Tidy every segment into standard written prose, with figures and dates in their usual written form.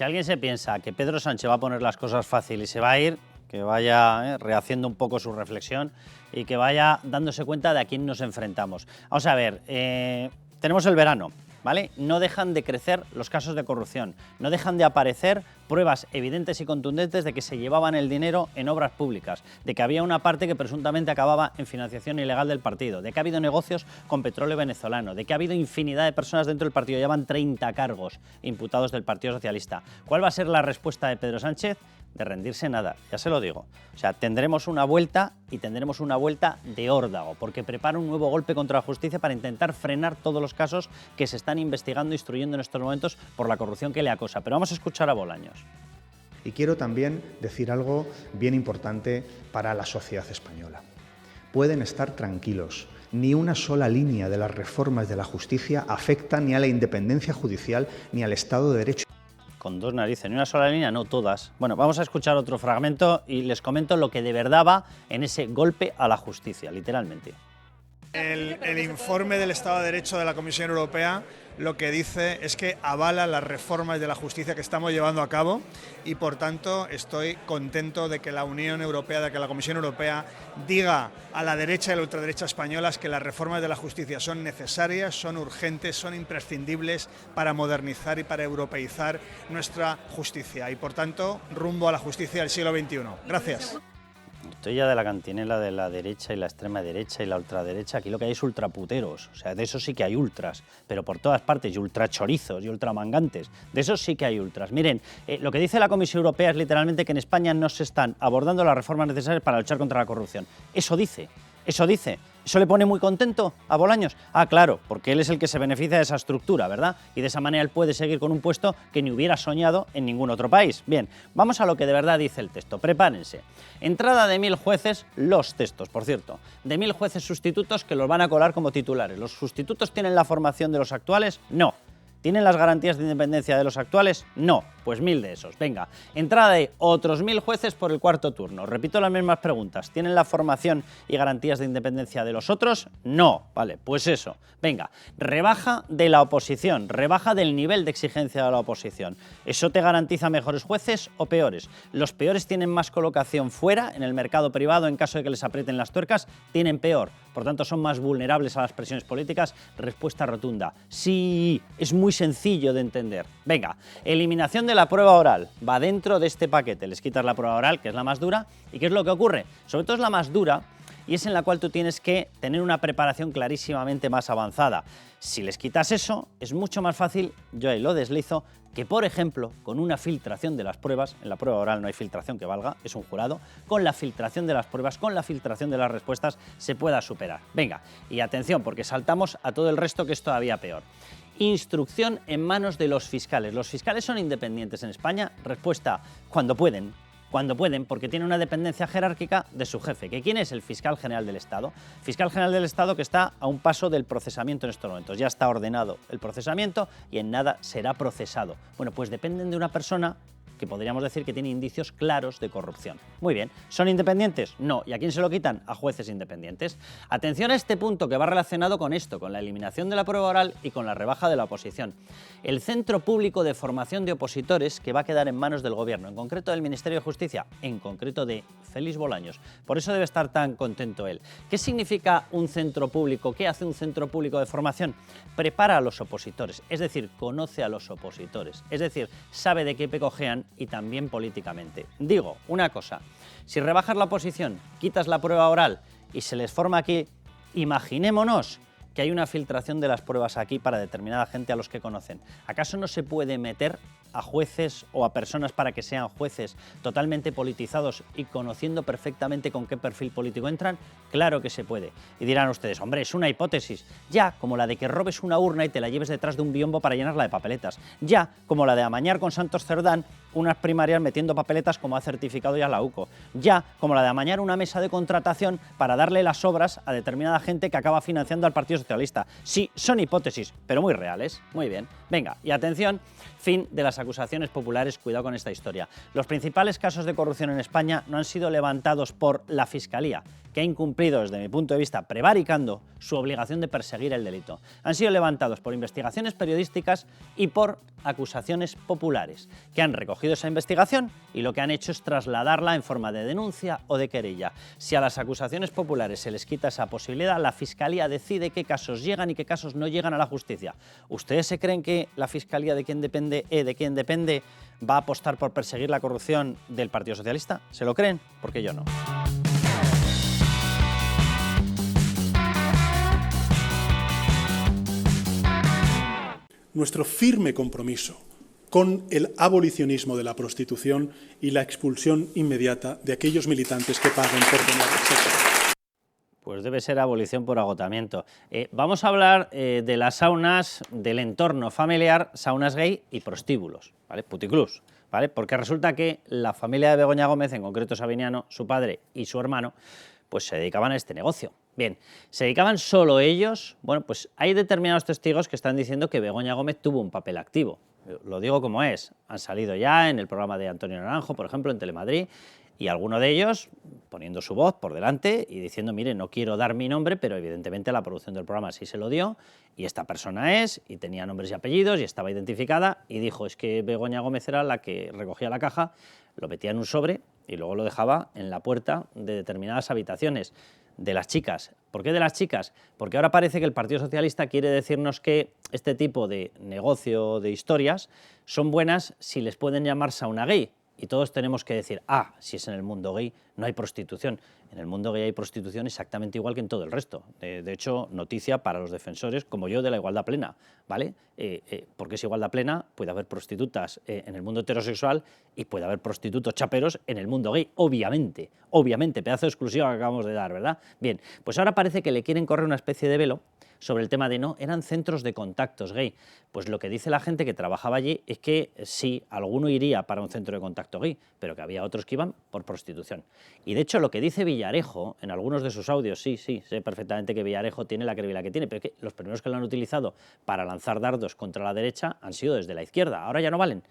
si alguien se piensa que Pedro Sánchez va a poner las cosas fácil y se va a ir, que vaya rehaciendo un poco su reflexión y que vaya dándose cuenta de a quién nos enfrentamos. Vamos a ver, tenemos el verano, ¿vale? No dejan de crecer los casos de corrupción, no dejan de aparecer pruebas evidentes y contundentes de que se llevaban el dinero en obras públicas, de que había una parte que presuntamente acababa en financiación ilegal del partido, de que ha habido negocios con petróleo venezolano, de que ha habido infinidad de personas dentro del partido, llevan 30 cargos imputados del Partido Socialista. ¿Cuál va a ser la respuesta de Pedro Sánchez? De rendirse nada, ya se lo digo. O sea, tendremos una vuelta y tendremos una vuelta de órdago, porque prepara un nuevo golpe contra la justicia para intentar frenar todos los casos que se están investigando e instruyendo en estos momentos por la corrupción que le acosa. Pero vamos a escuchar a Bolaños. Y quiero también decir algo bien importante para la sociedad española. Pueden estar tranquilos. Ni una sola línea de las reformas de la justicia afecta ni a la independencia judicial ni al Estado de Derecho. Con dos narices, ni una sola línea, no todas. Bueno, vamos a escuchar otro fragmento y les comento lo que de verdad va en ese golpe a la justicia, literalmente. El informe del Estado de Derecho de la Comisión Europea lo que dice es que avala las reformas de la justicia que estamos llevando a cabo y por tanto estoy contento de que la Unión Europea, de que la Comisión Europea diga a la derecha y a la ultraderecha españolas que las reformas de la justicia son necesarias, son urgentes, son imprescindibles para modernizar y para europeizar nuestra justicia y por tanto rumbo a la justicia del siglo XXI. Gracias. Estoy ya de la cantinela de la derecha y la extrema derecha y la ultraderecha. Aquí lo que hay es ultraputeros, o sea, de eso sí que hay ultras, pero por todas partes, y ultrachorizos y ultramangantes, de eso sí que hay ultras. Miren, lo que dice la Comisión Europea es literalmente que en España no se están abordando las reformas necesarias para luchar contra la corrupción. Eso dice. ¿Eso le pone muy contento a Bolaños? Ah, claro, porque él es el que se beneficia de esa estructura, ¿verdad? Y de esa manera él puede seguir con un puesto que ni hubiera soñado en ningún otro país. Bien, vamos a lo que de verdad dice el texto. Prepárense. Entrada de 1000 jueces, los textos, por cierto, de 1000 jueces sustitutos que los van a colar como titulares. ¿Los sustitutos tienen la formación de los actuales? No. ¿Tienen las garantías de independencia de los actuales? No. Pues 1000 de esos. Venga, entrada de otros 1000 jueces por el cuarto turno. Repito las mismas preguntas. ¿Tienen la formación y garantías de independencia de los otros? No. Vale, pues eso. Venga, rebaja de la oposición, rebaja del nivel de exigencia de la oposición. ¿Eso te garantiza mejores jueces o peores? ¿Los peores tienen más colocación fuera, en el mercado privado, en caso de que les aprieten las tuercas? Tienen peor. Por tanto, son más vulnerables a las presiones políticas. Respuesta rotunda. Sí, es muy sencillo de entender. Venga, eliminación de la prueba oral. Va dentro de este paquete. Les quitas la prueba oral, que es la más dura. ¿Y qué es lo que ocurre? Sobre todo es la más dura y es en la cual tú tienes que tener una preparación clarísimamente más avanzada. Si les quitas eso, es mucho más fácil, yo ahí lo deslizo, que por ejemplo, con una filtración de las pruebas, en la prueba oral no hay filtración que valga, es un jurado, con la filtración de las pruebas, con la filtración de las respuestas, se pueda superar. Venga, y atención, porque saltamos a todo el resto que es todavía peor. Instrucción en manos de los fiscales. ¿Los fiscales son independientes en España? Respuesta, cuando pueden, porque tiene una dependencia jerárquica de su jefe. ¿Que quién es? El fiscal general del Estado. Fiscal general del Estado que está a un paso del procesamiento en estos momentos. Ya está ordenado el procesamiento y en nada será procesado. Bueno, pues dependen de una persona que podríamos decir que tiene indicios claros de corrupción. Muy bien, ¿son independientes? No. ¿Y a quién se lo quitan? A jueces independientes. Atención a este punto que va relacionado con esto, con la eliminación de la prueba oral y con la rebaja de la oposición. El Centro Público de Formación de Opositores, que va a quedar en manos del Gobierno, en concreto del Ministerio de Justicia, en concreto de Félix Bolaños. Por eso debe estar tan contento él. ¿Qué significa un centro público? ¿Qué hace un centro público de formación? Prepara a los opositores, es decir, conoce a los opositores, es decir, sabe de qué pecojean y también políticamente. Digo, una cosa, si rebajas la oposición, quitas la prueba oral y se les forma aquí, imaginémonos que hay una filtración de las pruebas aquí para determinada gente a los que conocen. ¿Acaso no se puede meter a jueces o a personas para que sean jueces totalmente politizados y conociendo perfectamente con qué perfil político entran? Claro que se puede. Y dirán ustedes, hombre, es una hipótesis. Ya, como la de que robes una urna y te la lleves detrás de un biombo para llenarla de papeletas. Ya, como la de amañar con Santos Cerdán unas primarias metiendo papeletas como ha certificado ya la UCO. Ya, como la de amañar una mesa de contratación para darle las obras a determinada gente que acaba financiando al Partido Socialista. Sí, son hipótesis, pero muy reales. Muy bien. Venga, y atención, Fin de las acusaciones populares, cuidado con esta historia. Los principales casos de corrupción en España no han sido levantados por la Fiscalía, que ha incumplido, desde mi punto de vista, prevaricando su obligación de perseguir el delito. Han sido levantados por investigaciones periodísticas y por acusaciones populares, que han recogido esa investigación y lo que han hecho es trasladarla en forma de denuncia o de querella. Si a las acusaciones populares se les quita esa posibilidad, la Fiscalía decide qué casos llegan y qué casos no llegan a la justicia. ¿Ustedes se creen que la Fiscalía de quien depende va a apostar por perseguir la corrupción del Partido Socialista? ¿Se lo creen? Porque yo no. Nuestro firme compromiso con el abolicionismo de la prostitución y la expulsión inmediata de aquellos militantes que paguen por tener sexo. Pues debe ser abolición por agotamiento. Vamos a hablar de las saunas del entorno familiar, saunas gay y prostíbulos, ¿vale? Puticlús, ¿vale? Porque resulta que la familia de Begoña Gómez, en concreto Sabiniano, su padre y su hermano, pues se dedicaban a este negocio. Bien, ¿se dedicaban solo ellos? Bueno, pues hay determinados testigos que están diciendo que Begoña Gómez tuvo un papel activo. Lo digo como es, han salido ya en el programa de Antonio Naranjo, por ejemplo, en Telemadrid, y alguno de ellos poniendo su voz por delante y diciendo, mire, no quiero dar mi nombre, pero evidentemente la producción del programa sí se lo dio, y esta persona es, y tenía nombres y apellidos, y estaba identificada, y dijo, es que Begoña Gómez era la que recogía la caja, lo metía en un sobre y luego lo dejaba en la puerta de determinadas habitaciones de las chicas. ¿Por qué de las chicas? Porque ahora parece que el Partido Socialista quiere decirnos que este tipo de negocio, de historias, son buenas si les pueden llamar sauna gay. Y todos tenemos que decir, si es en el mundo gay, no hay prostitución. En el mundo gay hay prostitución exactamente igual que en todo el resto. De hecho, noticia para los defensores, como yo, de la igualdad plena, ¿vale? Porque es igualdad plena, puede haber prostitutas en el mundo heterosexual y puede haber prostitutos chaperos en el mundo gay, obviamente, pedazo de exclusiva que acabamos de dar, ¿verdad? Bien, pues ahora parece que le quieren correr una especie de velo sobre el tema de no, eran centros de contactos gay. Pues lo que dice la gente que trabajaba allí es que sí, alguno iría para un centro de contacto gay, pero que había otros que iban por prostitución. Y de hecho lo que dice Villarejo en algunos de sus audios, sí, sé perfectamente que Villarejo tiene la credibilidad que tiene, pero es que los primeros que lo han utilizado para lanzar dardos contra la derecha han sido desde la izquierda, ahora ya no valen.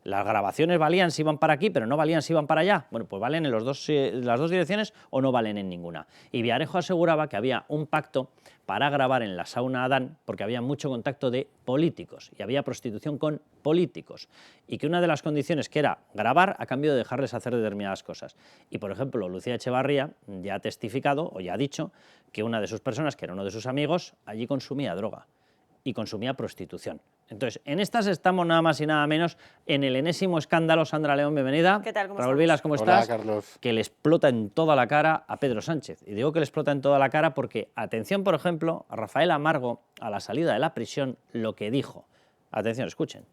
Las grabaciones valían si iban para aquí, pero no valían si iban para allá. Bueno, pues valen en las dos direcciones o no valen en ninguna. Y Villarejo aseguraba que había un pacto para grabar en la sauna Adán porque había mucho contacto de políticos y había prostitución con políticos. Y que una de las condiciones que era grabar a cambio de dejarles hacer determinadas cosas. Y, por ejemplo, Lucía Echevarría ya ha testificado o ya ha dicho que una de sus personas, que era uno de sus amigos, allí consumía droga y consumía prostitución. Entonces, en estas estamos nada más y nada menos en el enésimo escándalo. Sandra León, bienvenida. ¿Qué tal? ¿Cómo Raúl estamos? Vilas, ¿cómo estás? Hola, Carlos. Que le explota en toda la cara a Pedro Sánchez. Y digo que le explota en toda la cara porque, atención, por ejemplo, a Rafael Amargo, a la salida de la prisión, lo que dijo. Atención, escuchen.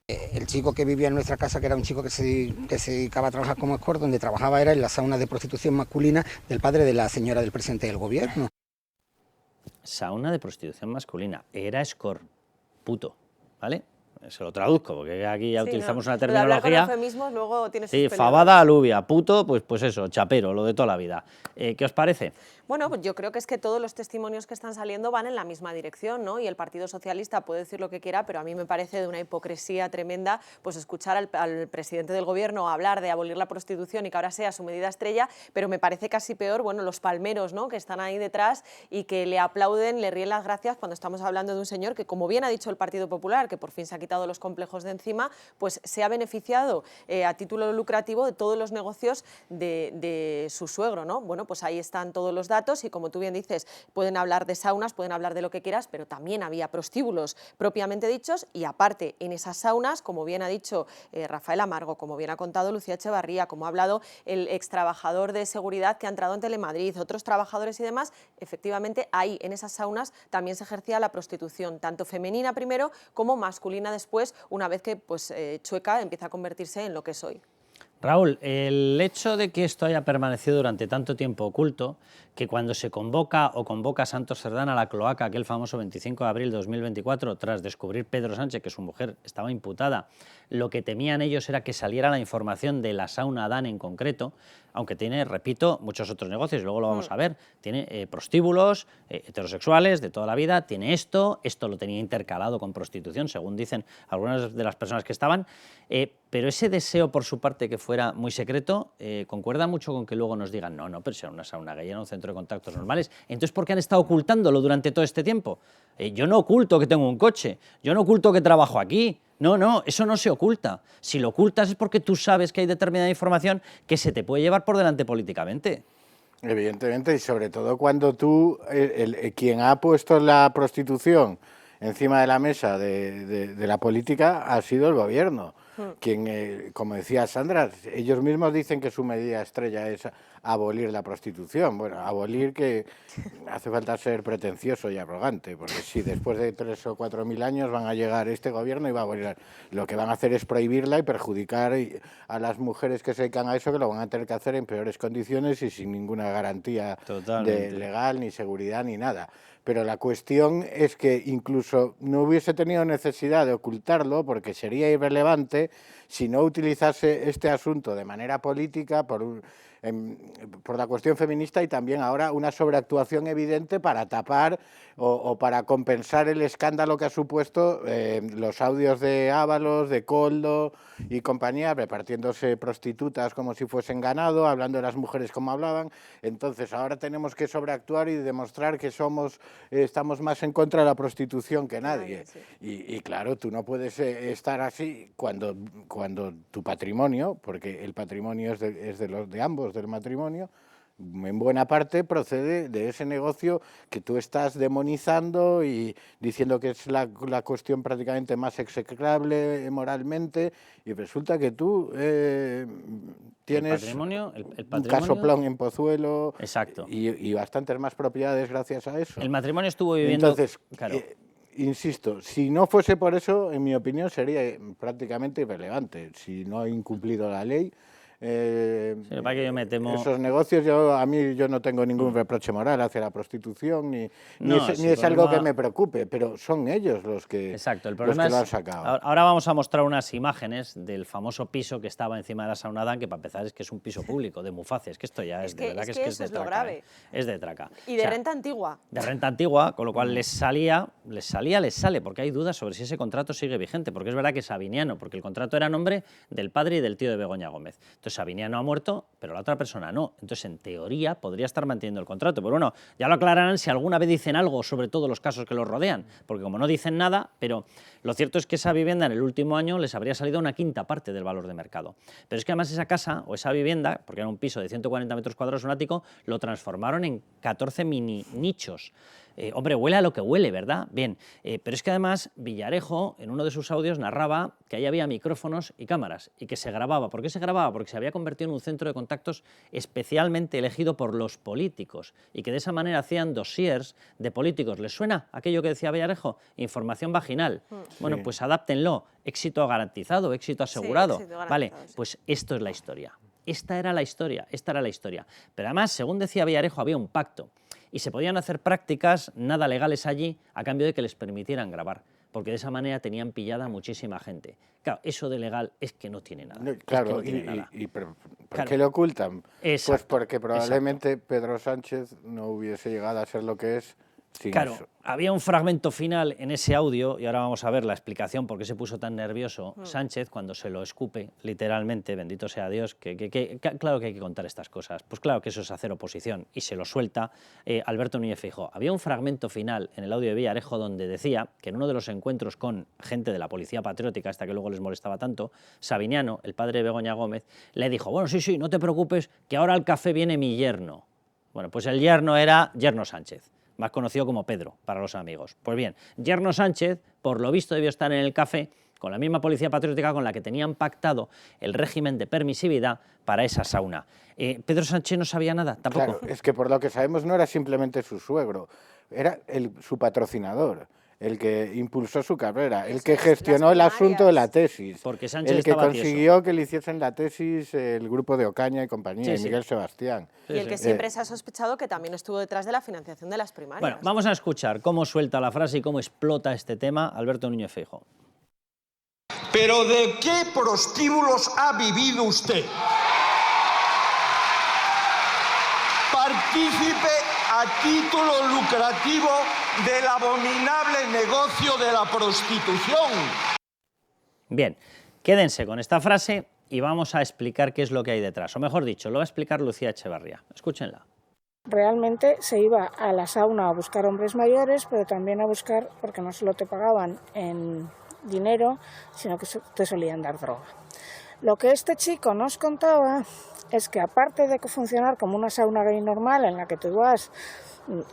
El chico que vivía en nuestra casa, que era un chico que se dedicaba a trabajar como escort, donde trabajaba era en la sauna de prostitución masculina del padre de la señora del presidente del gobierno. Sauna de prostitución masculina. Era escort, puto, ¿vale? Se lo traduzco, porque aquí ya utilizamos una terminología. Hablar con eufemismos, luego tienes sí, fabada, alubia, puto, pues eso, chapero, lo de toda la vida. ¿Qué os parece? Bueno, pues yo creo que es que todos los testimonios que están saliendo van en la misma dirección, ¿no? Y el Partido Socialista puede decir lo que quiera, pero a mí me parece de una hipocresía tremenda pues escuchar al presidente del gobierno hablar de abolir la prostitución y que ahora sea su medida estrella, pero me parece casi peor, bueno, los palmeros, ¿no? Que están ahí detrás y que le aplauden, le ríen las gracias cuando estamos hablando de un señor que, como bien ha dicho el Partido Popular, que por fin se ha quitado los complejos de encima, pues se ha beneficiado a título lucrativo de todos los negocios de su suegro, ¿no? Bueno, pues ahí están todos los datos y, como tú bien dices, pueden hablar de saunas, pueden hablar de lo que quieras, pero también había prostíbulos propiamente dichos y, aparte, en esas saunas, como bien ha dicho Rafael Amargo, como bien ha contado Lucía Echevarría, como ha hablado el extrabajador de seguridad que ha entrado en Telemadrid, otros trabajadores y demás, efectivamente ahí en esas saunas también se ejercía la prostitución, tanto femenina primero como masculina después, una vez que pues, Chueca empieza a convertirse en lo que es hoy. Raúl, el hecho de que esto haya permanecido durante tanto tiempo oculto, que cuando se convoca a Santos Cerdán a la cloaca, aquel famoso 25 de abril de 2024, tras descubrir Pedro Sánchez que su mujer estaba imputada, lo que temían ellos era que saliera la información de la sauna Adán en concreto, aunque tiene, repito, muchos otros negocios, luego lo vamos a ver, tiene prostíbulos, heterosexuales de toda la vida, tiene esto lo tenía intercalado con prostitución, según dicen algunas de las personas que estaban, pero ese deseo por su parte que fuera muy secreto, concuerda mucho con que luego nos digan, no, pero si era una sauna gay, era un centro de contactos normales. Entonces, ¿por qué han estado ocultándolo durante todo este tiempo? Yo no oculto que tengo un coche, yo no oculto que trabajo aquí. No, eso no se oculta. Si lo ocultas es porque tú sabes que hay determinada información que se te puede llevar por delante políticamente. Evidentemente, y sobre todo cuando tú, quien ha puesto la prostitución encima de la mesa de la política ha sido el gobierno. Quien, como decía Sandra, ellos mismos dicen que su medida estrella es abolir la prostitución. Bueno, abolir, que hace falta ser pretencioso y arrogante, porque si después de 3 o 4 mil años van a llegar este gobierno y va a abolir, lo que van a hacer es prohibirla y perjudicar a las mujeres que se dedican a eso, que lo van a tener que hacer en peores condiciones y sin ninguna garantía legal, ni seguridad, ni nada. Pero la cuestión es que incluso no hubiese tenido necesidad de ocultarlo, porque sería irrelevante si no utilizase este asunto de manera política por la cuestión feminista, y también ahora una sobreactuación evidente para tapar o para compensar el escándalo que ha supuesto los audios de Ábalos, de Koldo y compañía, repartiéndose prostitutas como si fuesen ganado, hablando de las mujeres como hablaban. Entonces ahora tenemos que sobreactuar y demostrar que estamos más en contra de la prostitución que nadie. Y claro, tú no puedes estar así cuando tu patrimonio, porque el patrimonio es de ambos, del matrimonio, en buena parte procede de ese negocio que tú estás demonizando y diciendo que es la cuestión prácticamente más execrable moralmente, y resulta que tú tienes el casoplón en Pozuelo. Exacto. Y bastantes más propiedades gracias a eso. El matrimonio estuvo viviendo... Entonces, claro. Insisto, si no fuese por eso, en mi opinión, sería prácticamente irrelevante. Si no ha incumplido la ley, para que yo me temo... esos negocios, yo no tengo ningún reproche moral hacia la prostitución, ni es algo que me preocupe, pero son ellos los que, exacto, el problema los que lo han sacado. Ahora vamos a mostrar unas imágenes del famoso piso que estaba encima de la sauna Adán, que para empezar es que es un piso público de Mufaces, que esto ya es de verdad que es de traca. Grave. Es de traca. Y de renta antigua. De renta antigua, con lo cual les sale, porque hay dudas sobre si ese contrato sigue vigente, porque es verdad que Sabiniano, porque el contrato era a nombre del padre y del tío de Begoña Gómez. Entonces Sabiniano ha muerto, pero la otra persona no. Entonces, en teoría, podría estar manteniendo el contrato. Pero bueno, ya lo aclararán si alguna vez dicen algo sobre todos los casos que los rodean, porque como no dicen nada, pero lo cierto es que esa vivienda en el último año les habría salido una quinta parte del valor de mercado. Pero es que además esa casa o esa vivienda, porque era un piso de 140 metros cuadrados, un ático, lo transformaron en 14 mini nichos. Hombre, huele a lo que huele, ¿verdad? Bien, pero es que además Villarejo en uno de sus audios narraba que ahí había micrófonos y cámaras y que se grababa. ¿Por qué se grababa? Porque se había convertido en un centro de contactos especialmente elegido por los políticos y que de esa manera hacían dossiers de políticos. ¿Les suena aquello que decía Villarejo? Información vaginal. Bueno, pues adáptenlo. Éxito garantizado, éxito asegurado. Sí, éxito garantizado, vale, sí. pues esto es la historia. Esta era la historia. Pero además, según decía Villarejo, había un pacto y se podían hacer prácticas nada legales allí a cambio de que les permitieran grabar, porque de esa manera tenían pillada a muchísima gente. Claro, eso de legal es que no tiene nada. Claro, ¿por qué lo ocultan? Exacto, pues porque probablemente Pedro Sánchez no hubiese llegado a ser lo que es sin eso. Había un fragmento final en ese audio, y ahora vamos a ver la explicación por qué se puso tan nervioso Sánchez cuando se lo escupe, literalmente, bendito sea Dios, claro que hay que contar estas cosas, pues claro que eso es hacer oposición, y se lo suelta Alberto Núñez Feijóo. Había un fragmento final en el audio de Villarejo donde decía que en uno de los encuentros con gente de la Policía Patriótica, esta que luego les molestaba tanto, Sabiniano, el padre de Begoña Gómez, le dijo, bueno, sí, no te preocupes, que ahora al café viene mi yerno. Bueno, pues el yerno era Yerno Sánchez, más conocido como Pedro para los amigos. Pues bien, Yerno Sánchez, por lo visto, debió estar en el café con la misma Policía Patriótica con la que tenían pactado el régimen de permisividad para esa sauna. Pedro Sánchez no sabía nada, tampoco. Claro, es que por lo que sabemos no era simplemente su suegro, era su patrocinador. el que impulsó su carrera, el que gestionó el asunto de la tesis, Porque Sánchez el que estaba consiguió tieso. que le hiciesen la tesis el grupo de Ocaña y compañía, Sí, y sí. Miguel Sebastián. Y el que siempre se ha sospechado que también estuvo detrás de la financiación de las primarias. Bueno, vamos a escuchar cómo suelta la frase y cómo explota este tema Alberto Núñez Feijóo. ¿Pero de qué prostíbulos ha vivido usted? Partícipe a título lucrativo del abominable negocio de la prostitución. Bien, quédense con esta frase y vamos a explicar qué es lo que hay detrás. O mejor dicho, lo va a explicar Lucía Echevarría. Escúchenla. Realmente se iba a la sauna a buscar hombres mayores, pero también a buscar, porque no solo te pagaban en dinero, sino que te solían dar droga. Lo que este chico nos contaba es que aparte de funcionar como una sauna gay normal en la que tú vas,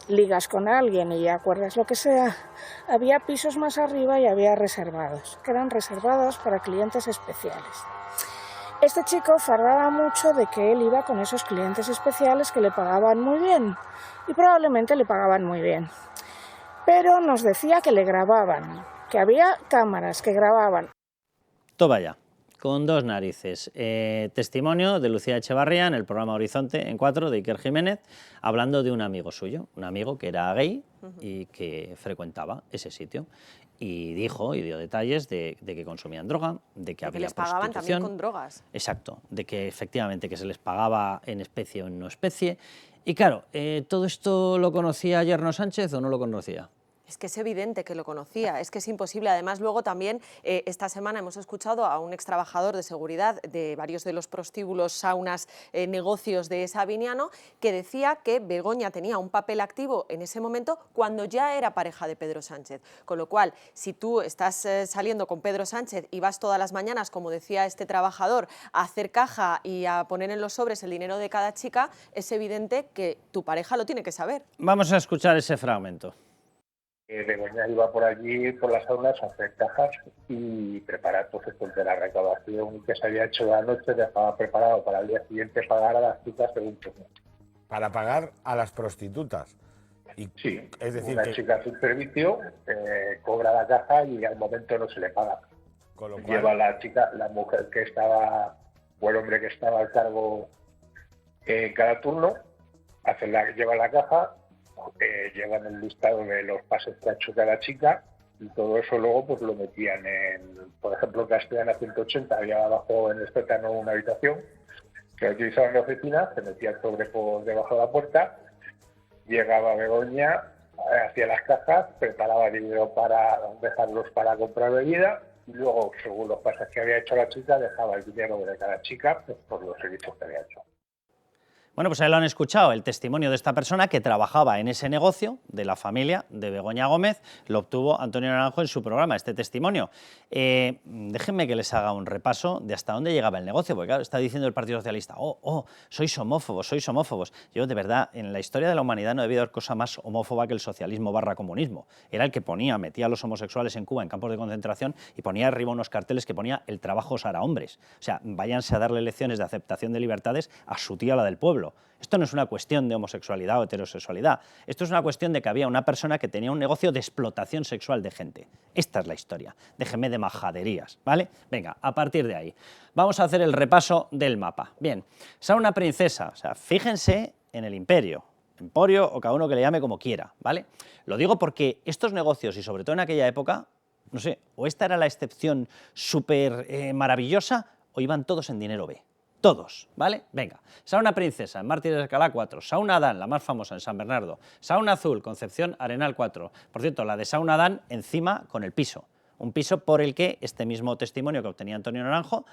ligas con alguien y acuerdas lo que sea, había pisos más arriba y había reservados, que eran reservados para clientes especiales. Este chico fardaba mucho de que él iba con esos clientes especiales que le pagaban muy bien, y probablemente le pagaban muy bien. Pero nos decía que le grababan, que había cámaras que grababan. Toma ya, con dos narices. Testimonio de Lucía Echevarría en el programa Horizonte en 4 de Iker Jiménez, hablando de un amigo suyo, un amigo que era gay y que frecuentaba ese sitio. Y dijo y dio detalles de que consumían droga, de que había les pagaban prostitución. también con drogas. Exacto, de que efectivamente que se les pagaba en especie o en no especie. Y claro, ¿todo esto lo conocía Yerno Sánchez o no lo conocía? Es que es evidente que lo conocía, es que es imposible. Además, luego también esta semana hemos escuchado a un extrabajador de seguridad de varios de los prostíbulos, saunas, negocios de Sabiñano, que decía que Begoña tenía un papel activo en ese momento cuando ya era pareja de Pedro Sánchez. Con lo cual, si tú estás saliendo con Pedro Sánchez y vas todas las mañanas, como decía este trabajador, a hacer caja y a poner en los sobres el dinero de cada chica, es evidente que tu pareja lo tiene que saber. Vamos a escuchar ese fragmento. Begoña iba por allí, por las aulas, a hacer cajas y preparar pues, de la recaudación que se había hecho la noche, dejaba preparado para el día siguiente pagar a las chicas según turno. Para pagar a las prostitutas. Y, sí, es decir, una chica hace un servicio, cobra la caja y al momento no se le paga. Con lo cual... Lleva la chica, la mujer que estaba, o el hombre que estaba al cargo en cada turno, lleva la caja, llevan el listado de los pases que ha hecho cada chica y todo eso luego pues lo metían en, por ejemplo, en Castellana 180 había abajo en el sótano una habitación que utilizaban en la oficina, se metía el sobre por debajo de la puerta, llegaba Begoña, hacía las cajas, preparaba dinero para dejarlos para comprar bebida y luego, según los pases que había hecho la chica, dejaba el dinero de cada chica pues, por los servicios que había hecho. Bueno, pues ahí lo han escuchado, el testimonio de esta persona que trabajaba en ese negocio de la familia de Begoña Gómez, lo obtuvo Antonio Naranjo en su programa, este testimonio. Déjenme que les haga un repaso de hasta dónde llegaba el negocio, porque claro, está diciendo el Partido Socialista, sois homófobos, sois homófobos. Yo, de verdad, en la historia de la humanidad no ha habido haber cosa más homófoba que el socialismo / comunismo. Era el que metía a los homosexuales en Cuba en campos de concentración y ponía arriba unos carteles que ponía el trabajo es para hombres. O sea, váyanse a darle lecciones de aceptación de libertades a su tía, la del pueblo. Esto no es una cuestión de homosexualidad o heterosexualidad, esto es una cuestión de que había una persona que tenía un negocio de explotación sexual de gente. Esta es la historia, déjenme de majaderías, ¿vale? Venga, a partir de ahí, vamos a hacer el repaso del mapa. Bien, Sauna Princesa, o sea, fíjense en el imperio, emporio o cada uno que le llame como quiera, ¿vale? Lo digo porque estos negocios, y sobre todo en aquella época, no sé, o esta era la excepción súper maravillosa, o iban todos en dinero B. Todos, ¿vale? Venga, Sauna Princesa en Mártires de Alcalá 4, Sauna Adán, la más famosa en San Bernardo, Sauna Azul, Concepción Arenal 4. Por cierto, la de Sauna Adán encima con el piso. Un piso por el que este mismo testimonio que obtenía Antonio Naranjo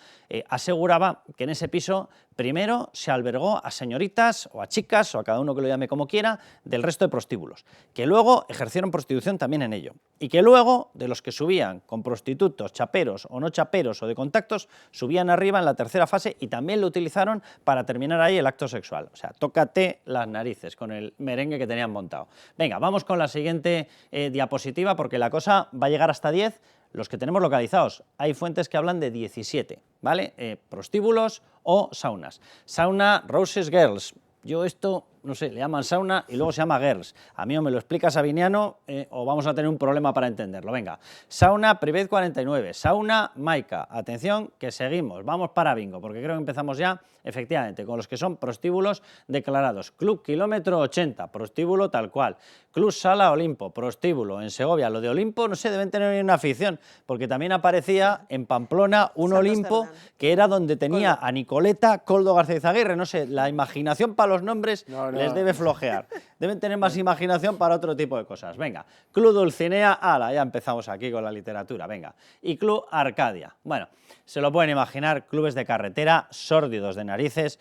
aseguraba que en ese piso primero se albergó a señoritas o a chicas o a cada uno que lo llame como quiera del resto de prostíbulos, que luego ejercieron prostitución también en ello y que luego de los que subían con prostitutos, chaperos o no chaperos o de contactos, subían arriba en la tercera fase y también lo utilizaron para terminar ahí el acto sexual. O sea, tócate las narices con el merengue que tenían montado. Venga, vamos con la siguiente diapositiva porque la cosa va a llegar hasta 10. Los que tenemos localizados, hay fuentes que hablan de 17, ¿vale? Prostíbulos o saunas. Sauna Roses Girls. Yo esto no sé, le llaman sauna y luego se llama Girls. A mí o me lo explica Sabiniano o vamos a tener un problema para entenderlo. Venga, sauna Privet 49, sauna Maica. Atención, que seguimos, vamos para bingo, porque creo que empezamos ya, efectivamente, con los que son prostíbulos declarados. Club Kilómetro 80, prostíbulo tal cual. Club Sala Olimpo, prostíbulo en Segovia. Lo de Olimpo, no sé, deben tener una afición, porque también aparecía en Pamplona un Olimpo que era donde tenía a Nicoleta, Coldo García Izaguirre, no sé, la imaginación para los nombres les debe flojear. Deben tener más imaginación para otro tipo de cosas. Venga, Club Dulcinea, ala, ya empezamos aquí con la literatura, venga. Y Club Arcadia. Bueno, se lo pueden imaginar, clubes de carretera, sórdidos de narices.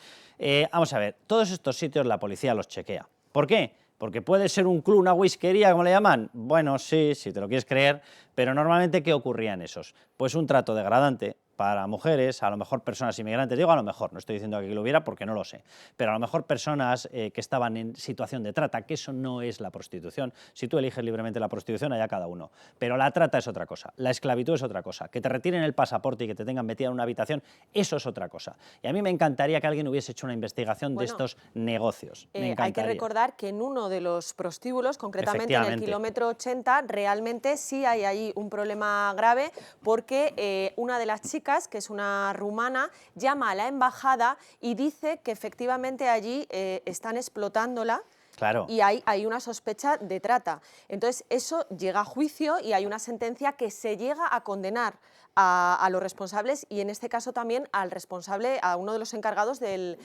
Vamos a ver, todos estos sitios la policía los chequea. ¿Por qué? Porque puede ser un club, una whiskería, como le llaman. Bueno, sí, si te lo quieres creer, pero normalmente, ¿qué ocurría en esos? Pues un trato degradante para mujeres, a lo mejor personas inmigrantes, digo a lo mejor, no estoy diciendo que lo hubiera porque no lo sé, pero a lo mejor personas que estaban en situación de trata, que eso no es la prostitución. Si tú eliges libremente la prostitución, allá cada uno. Pero la trata es otra cosa, la esclavitud es otra cosa, que te retiren el pasaporte y que te tengan metida en una habitación, eso es otra cosa. Y a mí me encantaría que alguien hubiese hecho una investigación de estos negocios. Me encantaría. Hay que recordar que en uno de los prostíbulos, concretamente en el kilómetro 80, realmente sí hay ahí un problema grave porque una de las chicas, que es una rumana, llama a la embajada y dice que efectivamente allí están explotándola. Claro. Y hay una sospecha de trata. Entonces eso llega a juicio y hay una sentencia que se llega a condenar a los responsables y en este caso también al responsable, a uno de los encargados del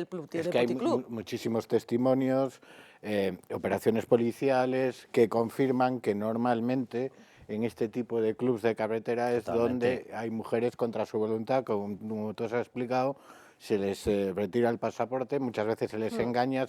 puticlub. Es que hay muchísimos testimonios, operaciones policiales que confirman que normalmente en este tipo de clubs de carretera es donde hay mujeres contra su voluntad, como tú has explicado, se les retira el pasaporte, muchas veces se les engaña,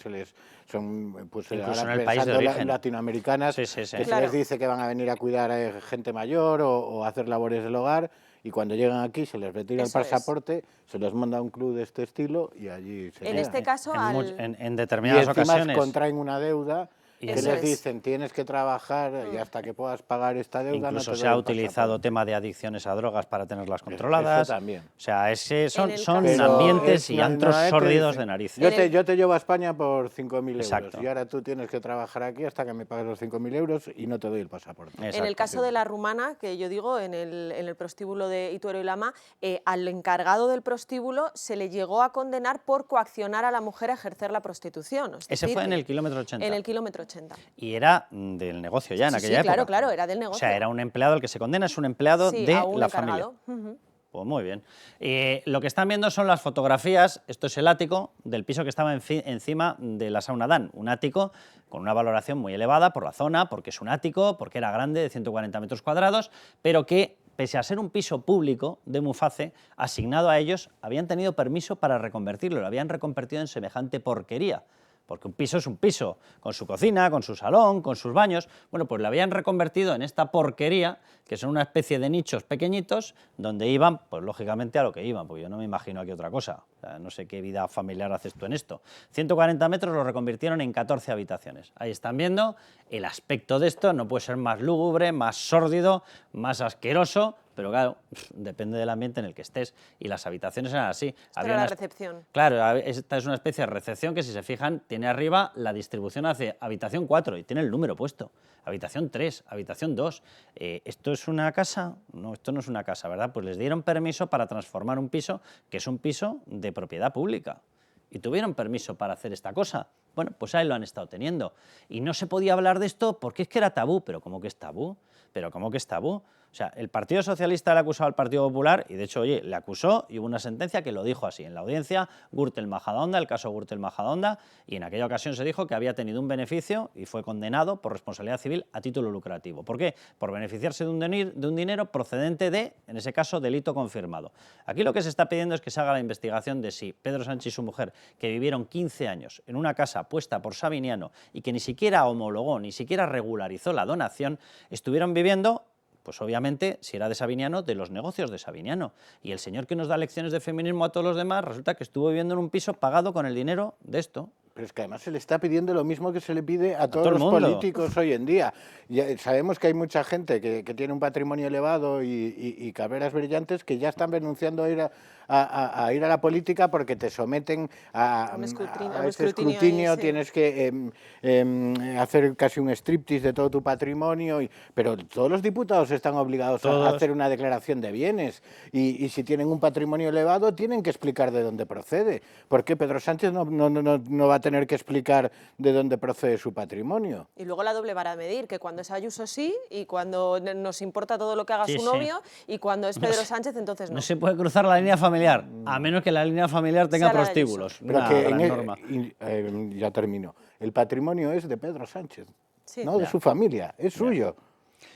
son pues incluso en el país de origen, latinoamericanas, que se les dice que van a venir a cuidar a gente mayor o hacer labores del hogar, y cuando llegan aquí se les retira el pasaporte, se les manda a un club de este estilo y allí se quedan. Este caso, en determinadas ocasiones contraen una deuda. Que les dicen, tienes que trabajar y hasta que puedas pagar esta deuda. Incluso no te se ha utilizado tema de adicciones a drogas para tenerlas controladas. Eso también. O sea, son ambientes y antros sórdidos de narices. Yo te llevo a España por 5.000 euros y ahora tú tienes que trabajar aquí hasta que me pagues los 5.000 euros y no te doy el pasaporte. Exacto. En el caso de la rumana, que yo digo, en el prostíbulo de Ituero y Lama, al encargado del prostíbulo se le llegó a condenar por coaccionar a la mujer a ejercer la prostitución. Ese fue en el kilómetro 80. En el kilómetro 80. Y era del negocio ya en aquella época. Claro, era del negocio. O sea, era un empleado, el que se condena es un empleado de la familia. Pues muy bien. Lo que están viendo son las fotografías, esto es el ático del piso que estaba encima de la sauna Dan, un ático con una valoración muy elevada por la zona, porque es un ático, porque era grande, de 140 metros cuadrados, pero que, pese a ser un piso público de Muface, asignado a ellos, habían tenido permiso para reconvertirlo, lo habían reconvertido en semejante porquería. Porque un piso es un piso, con su cocina, con su salón, con sus baños. Bueno, pues lo habían reconvertido en esta porquería, que son una especie de nichos pequeñitos, donde iban, pues lógicamente a lo que iban, porque yo no me imagino aquí otra cosa. O sea, no sé qué vida familiar haces tú en esto. 140 metros lo reconvirtieron en 14 habitaciones. Ahí están viendo el aspecto de esto, no puede ser más lúgubre, más sórdido, más asqueroso, pero claro, depende del ambiente en el que estés. Y las habitaciones eran así. Había la recepción. Claro, esta es una especie de recepción que, si se fijan, tiene arriba la distribución hacia habitación 4 y tiene el número puesto. Habitación 3, habitación 2. ¿Esto es una casa? No, esto no es una casa, ¿verdad? Pues les dieron permiso para transformar un piso, que es un piso de propiedad pública. Y tuvieron permiso para hacer esta cosa. Bueno, pues ahí lo han estado teniendo. Y no se podía hablar de esto porque es que era tabú. ¿Pero cómo que es tabú? ¿Pero cómo que es tabú? O sea, el Partido Socialista le acusó al Partido Popular y, de hecho, oye, le acusó y hubo una sentencia que lo dijo así. En la audiencia, Gürtel Majadahonda, el caso Gürtel Majadahonda, y en aquella ocasión se dijo que había tenido un beneficio y fue condenado por responsabilidad civil a título lucrativo. ¿Por qué? Por beneficiarse de un dinero procedente de, en ese caso, delito confirmado. Aquí lo que se está pidiendo es que se haga la investigación de si Pedro Sánchez y su mujer, que vivieron 15 años en una casa puesta por Sabiniano y que ni siquiera homologó, ni siquiera regularizó la donación, estuvieron viviendo, pues obviamente, si era de Sabiniano, de los negocios de Sabiniano. Y el señor que nos da lecciones de feminismo a todos los demás, resulta que estuvo viviendo en un piso pagado con el dinero de esto. Pero es que además se le está pidiendo lo mismo que se le pide a todos todo el los mundo. políticos hoy en día. Ya sabemos que hay mucha gente que tiene un patrimonio elevado y carreras brillantes que ya están renunciando a ir a ir a la política porque te someten a ese escrutinio, ahí, sí. tienes que hacer casi un striptease de todo tu patrimonio, pero todos los diputados están obligados a hacer una declaración de bienes y si tienen un patrimonio elevado tienen que explicar de dónde procede. ¿Por qué Pedro Sánchez no va a tener que explicar de dónde procede su patrimonio? Y luego la doble vara de medir, que cuando es Ayuso sí, y cuando nos importa todo lo que haga su novio, y cuando es Pedro Sánchez entonces no. No se puede cruzar la línea familiar, a menos que la línea familiar tenga prostíbulos. Pero norma. Ya termino. El patrimonio es de Pedro Sánchez, no de su familia, es suyo.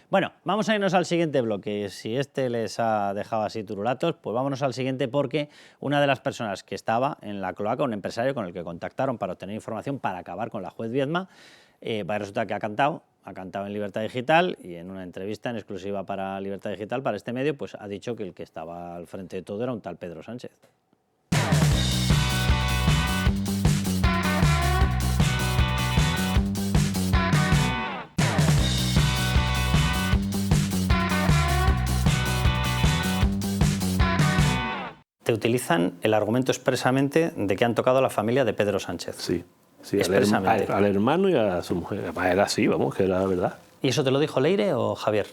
Bueno, vamos a irnos al siguiente bloque. Si este les ha dejado así turulatos, pues vámonos al siguiente, porque una de las personas que estaba en la cloaca, un empresario con el que contactaron para obtener información para acabar con la juez Viedma, resulta que ha cantado en Libertad Digital, y en una entrevista en exclusiva para Libertad Digital, para este medio, pues ha dicho que el que estaba al frente de todo era un tal Pedro Sánchez. Te utilizan el argumento expresamente de que han tocado a la familia de Pedro Sánchez. Sí, expresamente. al hermano y a su mujer. Era así, vamos, que era la verdad. ¿Y eso te lo dijo Leire o Javier?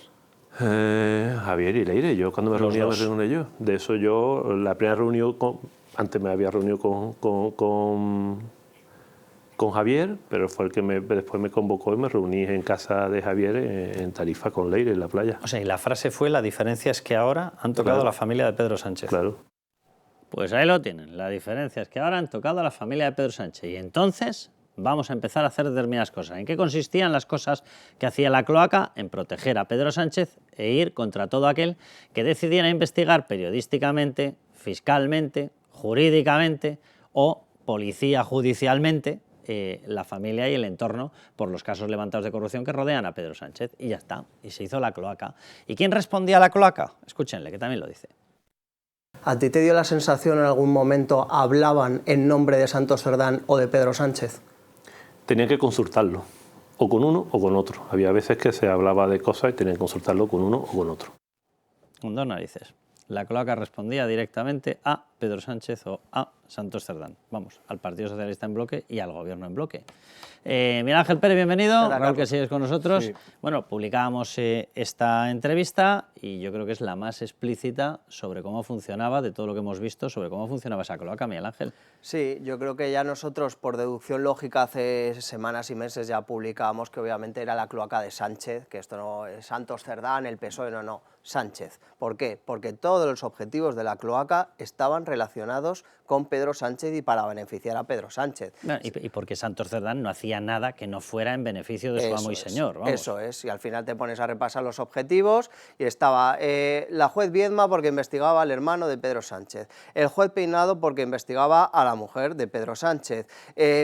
Javier y Leire. Yo cuando me reuní yo. De eso yo, la primera reunión, antes me había reunido con Javier, pero fue el que después me convocó y me reuní en casa de Javier en Tarifa con Leire, en la playa. O sea, y la frase fue: la diferencia es que ahora han tocado a la familia de Pedro Sánchez. Claro. Pues ahí lo tienen. La diferencia es que ahora han tocado a la familia de Pedro Sánchez. Y entonces vamos a empezar a hacer determinadas cosas. ¿En qué consistían las cosas que hacía la cloaca? En proteger a Pedro Sánchez e ir contra todo aquel que decidiera investigar periodísticamente, fiscalmente, jurídicamente o policía judicialmente la familia y el entorno por los casos levantados de corrupción que rodean a Pedro Sánchez. Y ya está. Y se hizo la cloaca. ¿Y quién respondía a la cloaca? Escúchenle, que también lo dice. ¿A ti te dio la sensación en algún momento hablaban en nombre de Santos Cerdán o de Pedro Sánchez? Tenía que consultarlo, o con uno o con otro. Había veces que se hablaba de cosas y tenía que consultarlo con uno o con otro. Con dos narices. La cloaca respondía directamente a Pedro Sánchez o a Santos Cerdán. Vamos, al Partido Socialista en bloque y al Gobierno en bloque. Miguel Ángel Pérez, bienvenido. Raúl, que sigues con nosotros. Sí. Bueno, publicábamos esta entrevista y yo creo que es la más explícita sobre cómo funcionaba, de todo lo que hemos visto, sobre cómo funcionaba esa cloaca, Miguel Ángel. Sí, yo creo que ya nosotros, por deducción lógica, hace semanas y meses ya publicábamos que obviamente era la cloaca de Sánchez, que esto no es Santos Cerdán, el PSOE, no, Sánchez. ¿Por qué? Porque todos los objetivos de la cloaca estaban relacionados con Pedro Sánchez y para beneficiar a Pedro Sánchez. Bueno, y porque Santos Cerdán no hacía nada que no fuera en beneficio de su amo y señor. Vamos. Eso es, y al final te pones a repasar los objetivos y estaba la juez Viedma porque investigaba al hermano de Pedro Sánchez, el juez Peinado porque investigaba a la mujer de Pedro Sánchez,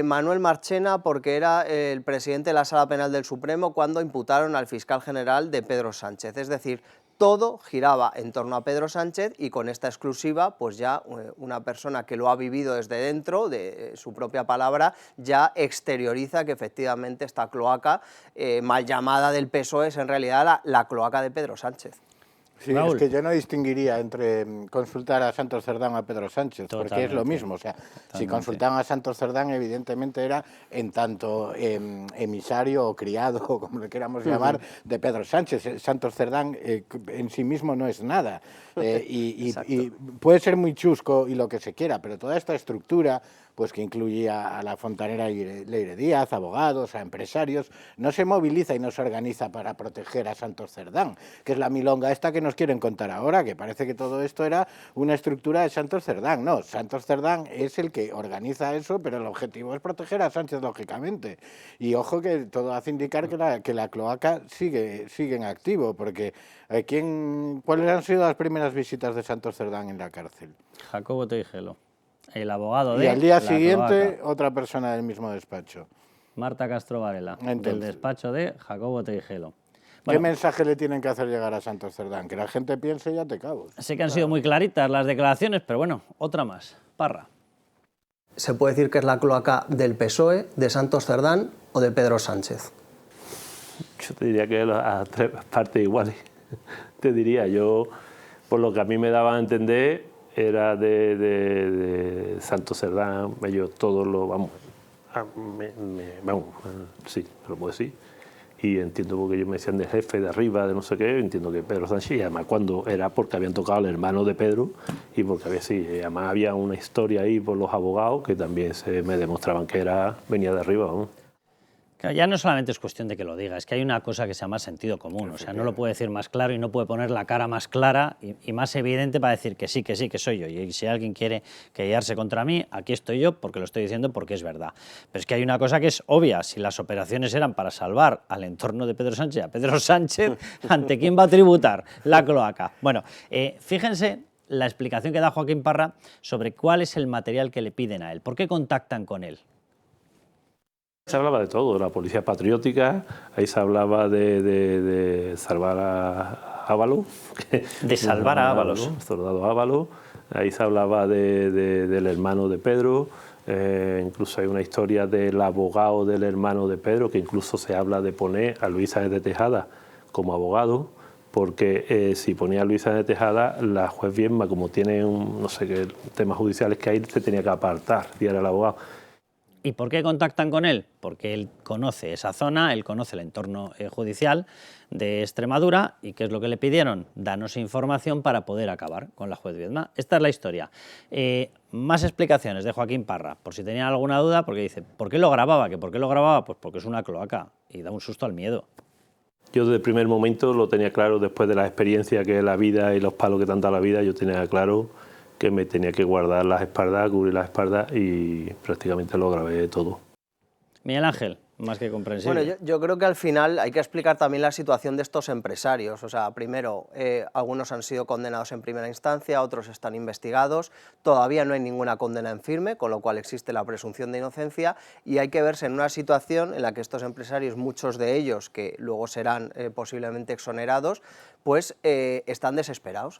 Manuel Marchena porque era el presidente de la Sala Penal del Supremo cuando imputaron al fiscal general de Pedro Sánchez. Es decir, todo giraba en torno a Pedro Sánchez y con esta exclusiva, pues ya una persona que lo ha vivido desde dentro, de su propia palabra, ya exterioriza que efectivamente esta cloaca mal llamada del PSOE es en realidad la cloaca de Pedro Sánchez. Sí, Raúl. Es que yo no distinguiría entre consultar a Santos Cerdán o a Pedro Sánchez, porque es lo mismo. O sea, si consultaban a Santos Cerdán, evidentemente era en tanto emisario o criado, o como le queramos llamar, de Pedro Sánchez. Santos Cerdán en sí mismo no es nada. Y puede ser muy chusco y lo que se quiera, pero toda esta estructura, pues que incluía a la fontanera Leire Díaz, abogados, a empresarios, no se moviliza y no se organiza para proteger a Santos Cerdán, que es la milonga esta que nos quieren contar ahora, que parece que todo esto era una estructura de Santos Cerdán. No, Santos Cerdán es el que organiza eso, pero el objetivo es proteger a Sánchez, lógicamente. Y ojo que todo hace indicar que la cloaca sigue en activo, porque ¿cuáles han sido las primeras visitas de Santos Cerdán en la cárcel? Jacobo Teijelo. El abogado de y al día siguiente cloaca. Otra persona del mismo despacho. Marta Castro Varela, del despacho de Jacobo Teijelo. ¿Qué mensaje le tienen que hacer llegar a Santos Cerdán? Que la gente piense ya te cabos. Sé que han sido muy claritas las declaraciones, pero bueno, otra más. Parra. ¿Se puede decir que es la cloaca del PSOE, de Santos Cerdán o de Pedro Sánchez? Yo te diría que a tres partes iguales. Te diría, yo, por lo que a mí me daba a entender, era de Santos Cerdán, ellos todos lo, vamos, sí, lo puedo decir. Y entiendo porque ellos me decían de jefe, de arriba, de no sé qué, entiendo que Pedro Sánchez, y además cuando era porque habían tocado al hermano de Pedro, y porque además había una historia ahí por los abogados que también me demostraban que venía de arriba, ¿no? Ya no solamente es cuestión de que lo diga, es que hay una cosa que se llama sentido común, o sea, no lo puede decir más claro y no puede poner la cara más clara y más evidente para decir que sí, que soy yo. Y si alguien quiere querellarse contra mí, aquí estoy yo porque lo estoy diciendo porque es verdad. Pero es que hay una cosa que es obvia, si las operaciones eran para salvar al entorno de Pedro Sánchez, a Pedro Sánchez, ¿ante quién va a tributar la cloaca? Bueno, fíjense la explicación que da Joaquín Parra sobre cuál es el material que le piden a él, por qué contactan con él. Se hablaba de todo, la policía patriótica, ahí se hablaba de salvar a Ábalos. De salvar a Ábalos. Soldado Ábalos, ahí se hablaba del hermano de Pedro, incluso hay una historia del abogado del hermano de Pedro, que incluso se habla de poner a Luis Sáenz de Tejada como abogado, porque si ponía a Luis Sáenz de Tejada, la juez Viedma, como tiene no sé qué temas judiciales que hay, se tenía que apartar, y era el abogado. ¿Y por qué contactan con él? Porque él conoce esa zona, él conoce el entorno judicial de Extremadura y ¿qué es lo que le pidieron? Danos información para poder acabar con la juez Viedma. Esta es la historia. Más explicaciones de Joaquín Parra, por si tenían alguna duda, porque dice, ¿por qué lo grababa? ¿Por qué lo grababa? Pues porque es una cloaca y da un susto al miedo. Yo desde el primer momento lo tenía claro, después de la experiencia que es la vida y los palos que tanta la vida, yo tenía claro que me tenía que guardar las espaldas, cubrir las espaldas y prácticamente lo grabé todo. Miguel Ángel, más que comprensible. Bueno, yo creo que al final hay que explicar también la situación de estos empresarios. O sea, primero, algunos han sido condenados en primera instancia, otros están investigados, todavía no hay ninguna condena en firme, con lo cual existe la presunción de inocencia y hay que verse en una situación en la que estos empresarios, muchos de ellos, que luego serán posiblemente exonerados, pues están desesperados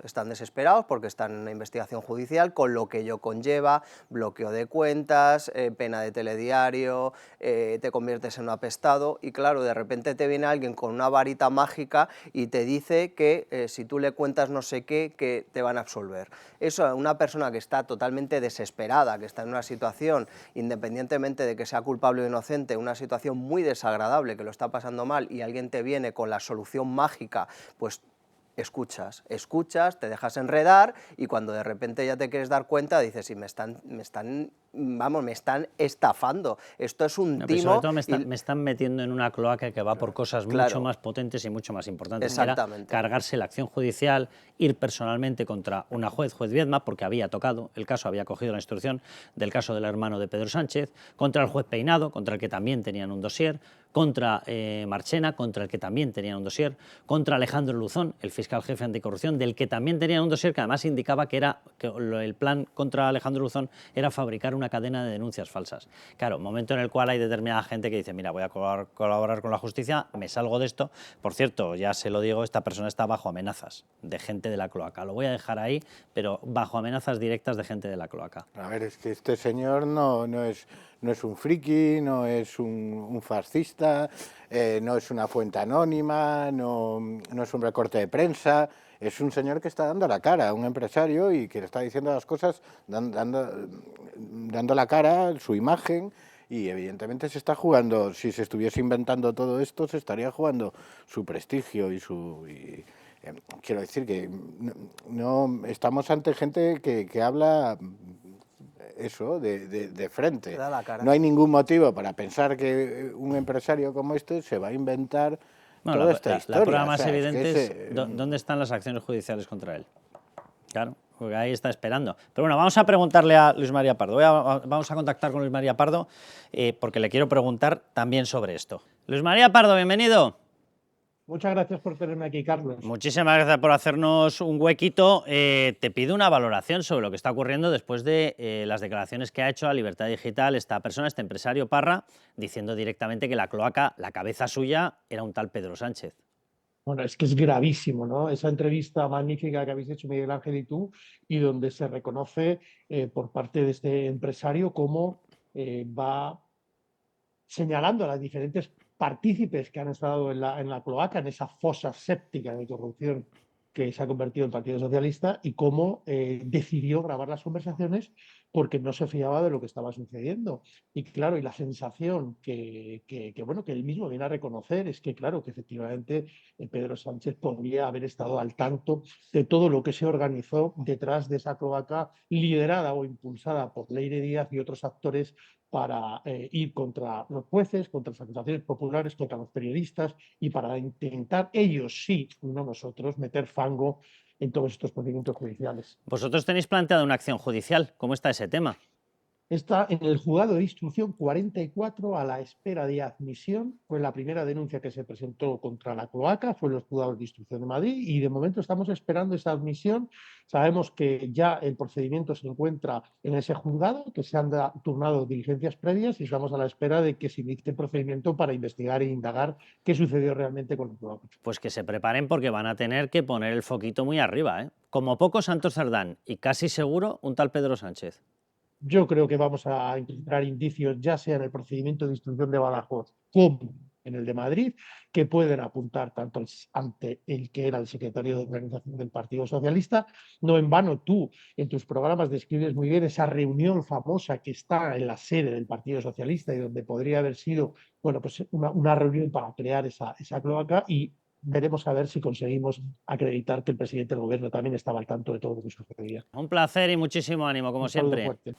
porque están en una investigación judicial, con lo que ello conlleva, bloqueo de cuentas, pena de telediario, te conviertes en un apestado y claro, de repente te viene alguien con una varita mágica y te dice que si tú le cuentas no sé qué, que te van a absolver. Eso, una persona que está totalmente desesperada, que está en una situación, independientemente de que sea culpable o inocente, una situación muy desagradable, que lo está pasando mal y alguien te viene con la solución mágica, pues escuchas, te dejas enredar y cuando de repente ya te quieres dar cuenta dices, sí, me están estafando, esto es un timo. Sobre todo me están metiendo en una cloaca que va por cosas mucho más potentes y mucho más importantes. Exactamente. Cargarse la acción judicial, ir personalmente contra una juez Viedma, porque había tocado el caso, había cogido la instrucción del caso del hermano de Pedro Sánchez, contra el juez Peinado, contra el que también tenían un dossier, contra Marchena, contra el que también tenían un dossier, contra Alejandro Luzón, el fiscal jefe anticorrupción, del que también tenían un dossier que además indicaba que el plan contra Alejandro Luzón era fabricar una cadena de denuncias falsas. Claro, momento en el cual hay determinada gente que dice, mira, voy a colaborar con la justicia, me salgo de esto. Por cierto, ya se lo digo, esta persona está bajo amenazas de gente de la cloaca. Lo voy a dejar ahí, pero bajo amenazas directas de gente de la cloaca. A ver, es que este señor no es un friki, no es un fascista, no es una fuente anónima, no es un recorte de prensa, es un señor que está dando la cara, un empresario y que le está diciendo las cosas, dando la cara, su imagen, y evidentemente se está jugando, si se estuviese inventando todo esto, se estaría jugando su prestigio y quiero decir que no estamos ante gente que habla eso de frente. No hay ningún motivo para pensar que un empresario como este se va a inventar toda esta historia. La prueba más evidente es dónde están las acciones judiciales contra él. Claro, porque ahí está esperando. Pero bueno, vamos a preguntarle a Luis María Pardo. Vamos a contactar con Luis María Pardo porque le quiero preguntar también sobre esto. Luis María Pardo, bienvenido. Muchas gracias por tenerme aquí, Carlos. Muchísimas gracias por hacernos un huequito. Te pido una valoración sobre lo que está ocurriendo después de las declaraciones que ha hecho a Libertad Digital esta persona, este empresario Parra, diciendo directamente que la cloaca, la cabeza suya, era un tal Pedro Sánchez. Bueno, es que es gravísimo, ¿no? Esa entrevista magnífica que habéis hecho Miguel Ángel y tú, y donde se reconoce por parte de este empresario cómo va señalando a las diferentes partícipes que han estado en la cloaca, en esa fosa séptica de corrupción que se ha convertido en el Partido Socialista, y cómo decidió grabar las conversaciones porque no se fiaba de lo que estaba sucediendo. Y claro, y la sensación bueno, que él mismo viene a reconocer es que, claro, que efectivamente Pedro Sánchez podría haber estado al tanto de todo lo que se organizó detrás de esa cloaca liderada o impulsada por Leire Díaz y otros actores para ir contra los jueces, contra las acusaciones populares, contra los periodistas y para intentar ellos sí, no nosotros, meter fango en todos estos procedimientos judiciales. Vosotros tenéis planteado una acción judicial. ¿Cómo está ese tema? Está en el juzgado de instrucción 44 a la espera de admisión. Fue la primera denuncia que se presentó contra la cloaca, fue en los juzgados de instrucción de Madrid, y de momento estamos esperando esa admisión. Sabemos que ya el procedimiento se encuentra en ese juzgado, que se han turnado diligencias previas y estamos a la espera de que se inicie el procedimiento para investigar e indagar qué sucedió realmente con la cloaca. Pues que se preparen porque van a tener que poner el foquito muy arriba, ¿eh? Como poco Santos Cerdán y casi seguro un tal Pedro Sánchez. Yo creo que vamos a encontrar indicios, ya sea en el procedimiento de instrucción de Badajoz como en el de Madrid, que pueden apuntar tanto ante el que era el secretario de organización del Partido Socialista. No en vano tú en tus programas describes muy bien esa reunión famosa que está en la sede del Partido Socialista y donde podría haber sido, bueno, pues una reunión para crear esa cloaca, y veremos a ver si conseguimos acreditar que el presidente del gobierno también estaba al tanto de todo lo que sucedía. Un placer y muchísimo ánimo, como siempre. Fuerte.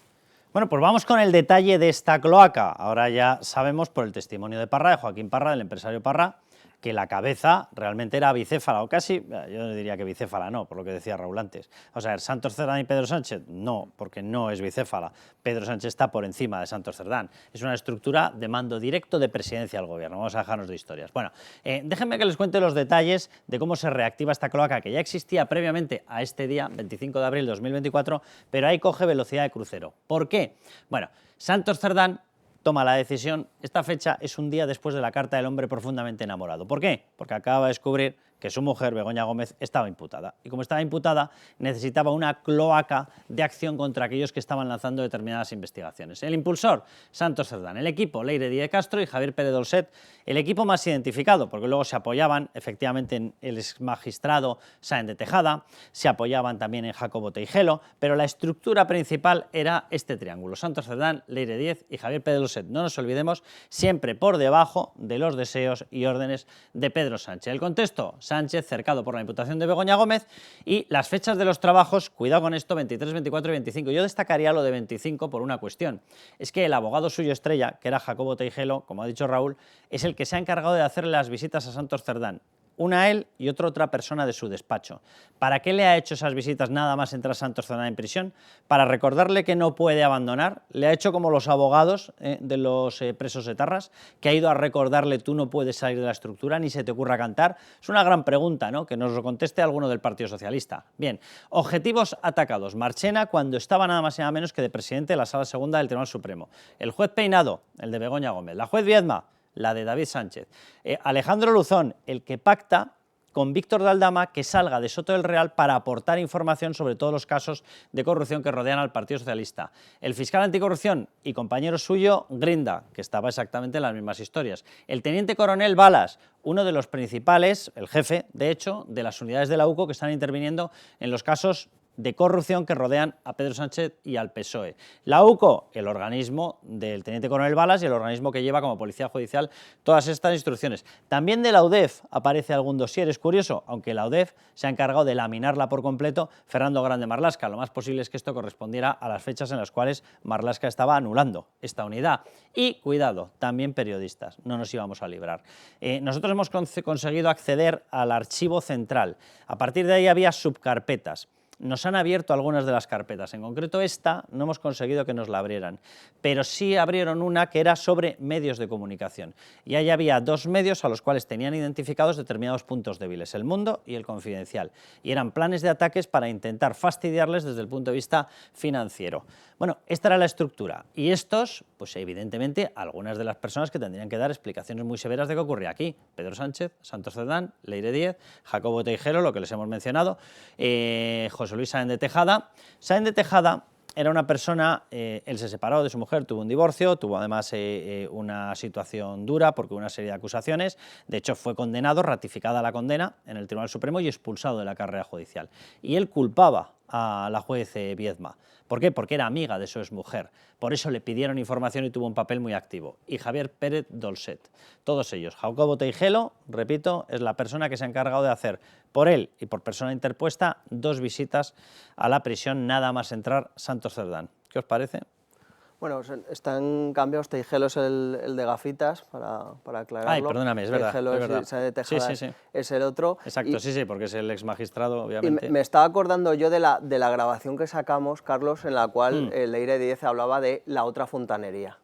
Bueno, pues vamos con el detalle de esta cloaca. Ahora ya sabemos por el testimonio de Parra, de Joaquín Parra, del empresario Parra, que la cabeza realmente era bicéfala, o casi, yo diría que bicéfala no, por lo que decía Raúl antes. O sea, ¿Santos Cerdán y Pedro Sánchez? No, porque no es bicéfala. Pedro Sánchez está por encima de Santos Cerdán. Es una estructura de mando directo de presidencia del gobierno. Vamos a dejarnos de historias. Bueno, déjenme que les cuente los detalles de cómo se reactiva esta cloaca, que ya existía previamente a este día, 25 de abril de 2024, pero ahí coge velocidad de crucero. ¿Por qué? Bueno, Santos Cerdán toma la decisión. Esta fecha es un día después de la carta del hombre profundamente enamorado. ¿Por qué? Porque acaba de descubrir que su mujer, Begoña Gómez, estaba imputada. Y como estaba imputada, necesitaba una cloaca de acción contra aquellos que estaban lanzando determinadas investigaciones. El impulsor, Santos Cerdán. El equipo, Leire Díaz Castro y Javier Pérez Dolcet. El equipo más identificado, porque luego se apoyaban efectivamente en el exmagistrado Sáenz de Tejada, se apoyaban también en Jacobo Teijelo, pero la estructura principal era este triángulo: Santos Cerdán, Leire Díaz y Javier Pérez Dolcet. No nos olvidemos, siempre por debajo de los deseos y órdenes de Pedro Sánchez. El contexto: Sánchez cercado por la imputación de Begoña Gómez, y las fechas de los trabajos, cuidado con esto, 23, 24 y 25. Yo destacaría lo de 25 por una cuestión. Es que el abogado suyo estrella, que era Jacobo Teijelo, como ha dicho Raúl, es el que se ha encargado de hacerle las visitas a Santos Cerdán. Una a él y otra persona de su despacho. ¿Para qué le ha hecho esas visitas nada más entrar Santos Cerdán en prisión? Para recordarle que no puede abandonar. Le ha hecho como los abogados de los presos etarras, que ha ido a recordarle: tú no puedes salir de la estructura, ni se te ocurra cantar. Es una gran pregunta, ¿no? Que nos lo conteste alguno del Partido Socialista. Bien, objetivos atacados. Marchena, cuando estaba nada más y nada menos que de presidente de la Sala Segunda del Tribunal Supremo. El juez Peinado, el de Begoña Gómez. La juez Viedma, la de David Sánchez. Alejandro Luzón, el que pacta con Víctor de Aldama que salga de Soto del Real para aportar información sobre todos los casos de corrupción que rodean al Partido Socialista. El fiscal anticorrupción y compañero suyo, Grinda, que estaba exactamente en las mismas historias. El teniente coronel Balas, uno de los principales, el jefe, de hecho, de las unidades de la UCO que están interviniendo en los casos de corrupción que rodean a Pedro Sánchez y al PSOE. La UCO, el organismo del teniente coronel Balas y el organismo que lleva como policía judicial todas estas instrucciones. También de la UDEF aparece algún dossier. Es curioso, aunque la UDEF se ha encargado de laminarla por completo Fernando Grande Marlaska. Lo más posible es que esto correspondiera a las fechas en las cuales Marlaska estaba anulando esta unidad. Y, cuidado, también periodistas. No nos íbamos a librar. Nosotros hemos conseguido acceder al archivo central. A partir de ahí había subcarpetas. Nos han abierto algunas de las carpetas, en concreto esta no hemos conseguido que nos la abrieran, pero sí abrieron una que era sobre medios de comunicación, y ahí había dos medios a los cuales tenían identificados determinados puntos débiles: El Mundo y El Confidencial, y eran planes de ataques para intentar fastidiarles desde el punto de vista financiero. Bueno, Bueno, esta era la estructura. Y estos, pues evidentemente, algunas de las personas que tendrían que dar explicaciones muy severas de qué ocurría aquí. Pedro Sánchez, Santos Cerdán, Leire Díez, Jacobo Teijero, lo que les hemos mencionado, José Luis Sáenz de Tejada. Sáenz de Tejada era una persona, él se separó de su mujer, tuvo un divorcio, tuvo además una situación dura porque hubo una serie de acusaciones. De hecho, fue condenado, ratificada la condena en el Tribunal Supremo y expulsado de la carrera judicial. Y él culpaba a la juez Viedma. ¿Por qué? Porque era amiga de su exmujer. Por eso le pidieron información y tuvo un papel muy activo. Y Javier Pérez Dolcet. Todos ellos. Jacobo Teijelo, repito, es la persona que se ha encargado de hacer por él y por persona interpuesta 2 visitas a la prisión nada más entrar Santos Cerdán. ¿Qué os parece? Bueno, están cambiados. Teijelo es el de gafitas, para aclararlo. Ay, perdóname, es verdad. Teijelo es verdad. de Tejada, sí. es el otro. Exacto, sí, porque es el ex magistrado, obviamente. Y me estaba acordando yo de la grabación que sacamos, Carlos, en la cual Leire Díez hablaba de la otra fontanería.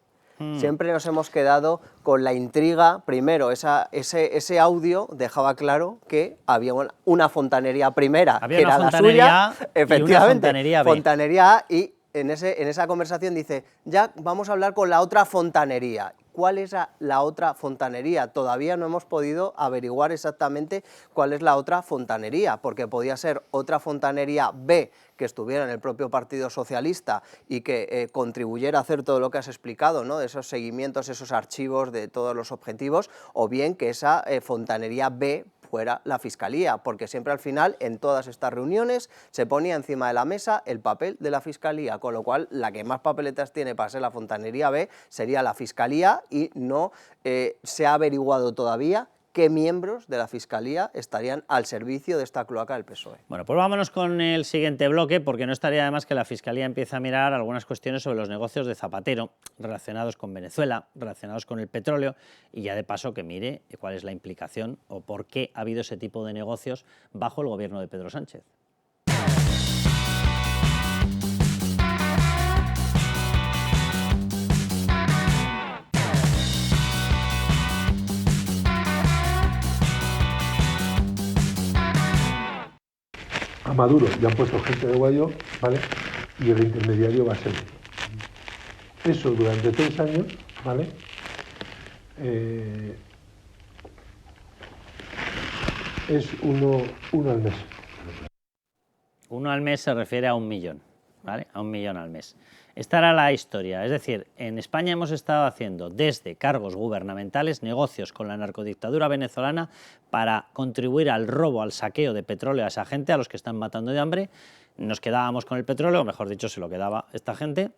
Siempre nos hemos quedado con la intriga. Primero, ese audio dejaba claro que había una fontanería primera, que era la suya, efectivamente, y una fontanería B. Fontanería A, y en esa conversación dice, ya vamos a hablar con la otra fontanería. ¿Cuál es la otra fontanería? Todavía no hemos podido averiguar exactamente cuál es la otra fontanería, porque podía ser otra fontanería B que estuviera en el propio Partido Socialista y que contribuyera a hacer todo lo que has explicado, ¿no? De esos seguimientos, esos archivos de todos los objetivos, o bien que esa fontanería B fuera la Fiscalía, porque siempre al final en todas estas reuniones se ponía encima de la mesa el papel de la Fiscalía, con lo cual la que más papeletas tiene para ser la fontanería B sería la Fiscalía, y no se ha averiguado todavía qué miembros de la Fiscalía estarían al servicio de esta cloaca del PSOE. Bueno, pues vámonos con el siguiente bloque, porque no estaría además que la Fiscalía empiece a mirar algunas cuestiones sobre los negocios de Zapatero relacionados con Venezuela, relacionados con el petróleo, y ya de paso que mire cuál es la implicación o por qué ha habido ese tipo de negocios bajo el gobierno de Pedro Sánchez. A Maduro le han puesto gente de Guaidó, ¿vale? Y el intermediario va a ser eso durante 3 años, ¿vale? Es uno al mes. 1 al mes se refiere a 1 millón, ¿vale? A 1 millón al mes. Esta era la historia, es decir, en España hemos estado haciendo desde cargos gubernamentales negocios con la narcodictadura venezolana para contribuir al robo, al saqueo de petróleo a esa gente, a los que están matando de hambre. Nos quedábamos con el petróleo, o mejor dicho, se lo quedaba esta gente,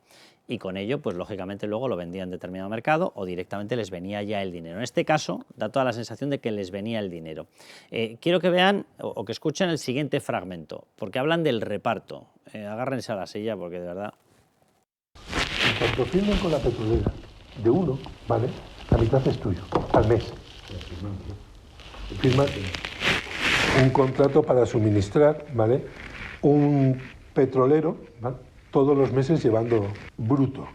y con ello, pues lógicamente luego lo vendían en determinado mercado o directamente les venía ya el dinero. En este caso, da toda la sensación de que les venía el dinero. Quiero que vean o que escuchen el siguiente fragmento, porque hablan del reparto. Agárrense a la silla, porque de verdad... En cuanto firmen con la petrolera de uno, ¿vale? La mitad es tuyo, al mes. Firman un contrato para suministrar, ¿vale? Un petrolero, ¿vale? Todos los meses llevando bruto.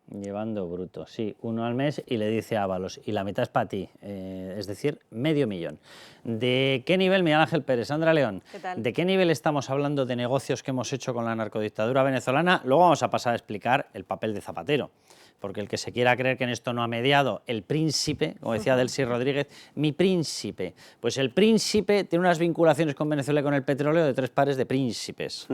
Llevando bruto, sí, 1 al mes, y le dice a Ábalos, y la mitad es para ti, es decir, medio millón. ¿De qué nivel, Miguel Ángel Pérez, Sandra León? ¿Qué tal? ¿De qué nivel estamos hablando de negocios que hemos hecho con la narcodictadura venezolana? Luego vamos a pasar a explicar el papel de Zapatero, porque el que se quiera creer que en esto no ha mediado el príncipe, como decía Delcy Rodríguez, mi príncipe, pues el príncipe tiene unas vinculaciones con Venezuela y con el petróleo de 3 pares de príncipes.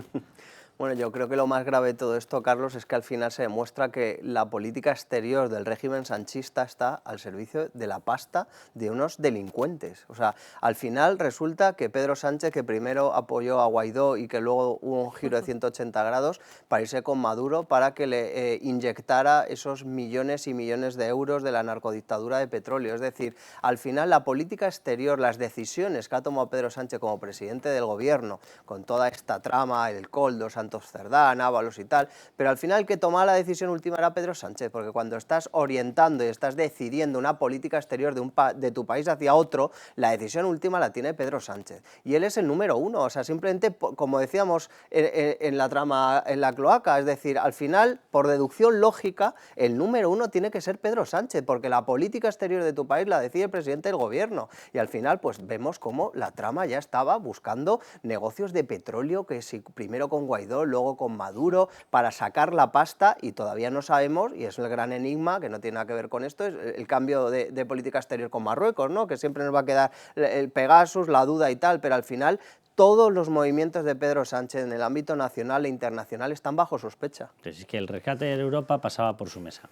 Bueno, yo creo que lo más grave de todo esto, Carlos, es que al final se demuestra que la política exterior del régimen sanchista está al servicio de la pasta de unos delincuentes. O sea, al final resulta que Pedro Sánchez, que primero apoyó a Guaidó y que luego hubo un giro de 180 grados para irse con Maduro para que le inyectara esos millones y millones de euros de la narcodictadura de petróleo. Es decir, al final la política exterior, las decisiones que ha tomado Pedro Sánchez como presidente del gobierno, con toda esta trama, el Coldo, Santos Cerdán, Ábalos y tal, pero al final el que tomaba la decisión última era Pedro Sánchez, porque cuando estás orientando y estás decidiendo una política exterior de tu país hacia otro, la decisión última la tiene Pedro Sánchez, y él es el número 1, o sea, simplemente, como decíamos en la trama, en la cloaca, es decir, al final, por deducción lógica, el número 1 tiene que ser Pedro Sánchez, porque la política exterior de tu país la decide el presidente del gobierno, y al final, pues vemos cómo la trama ya estaba buscando negocios de petróleo, que si primero con Guaidó, ¿no? Luego con Maduro para sacar la pasta, y todavía no sabemos, y es el gran enigma, que no tiene nada que ver con esto, es el cambio de política exterior con Marruecos, ¿no? Que siempre nos va a quedar el Pegasus, la duda y tal, pero al final todos los movimientos de Pedro Sánchez en el ámbito nacional e internacional están bajo sospecha. Es que el rescate de Europa pasaba por su mesa.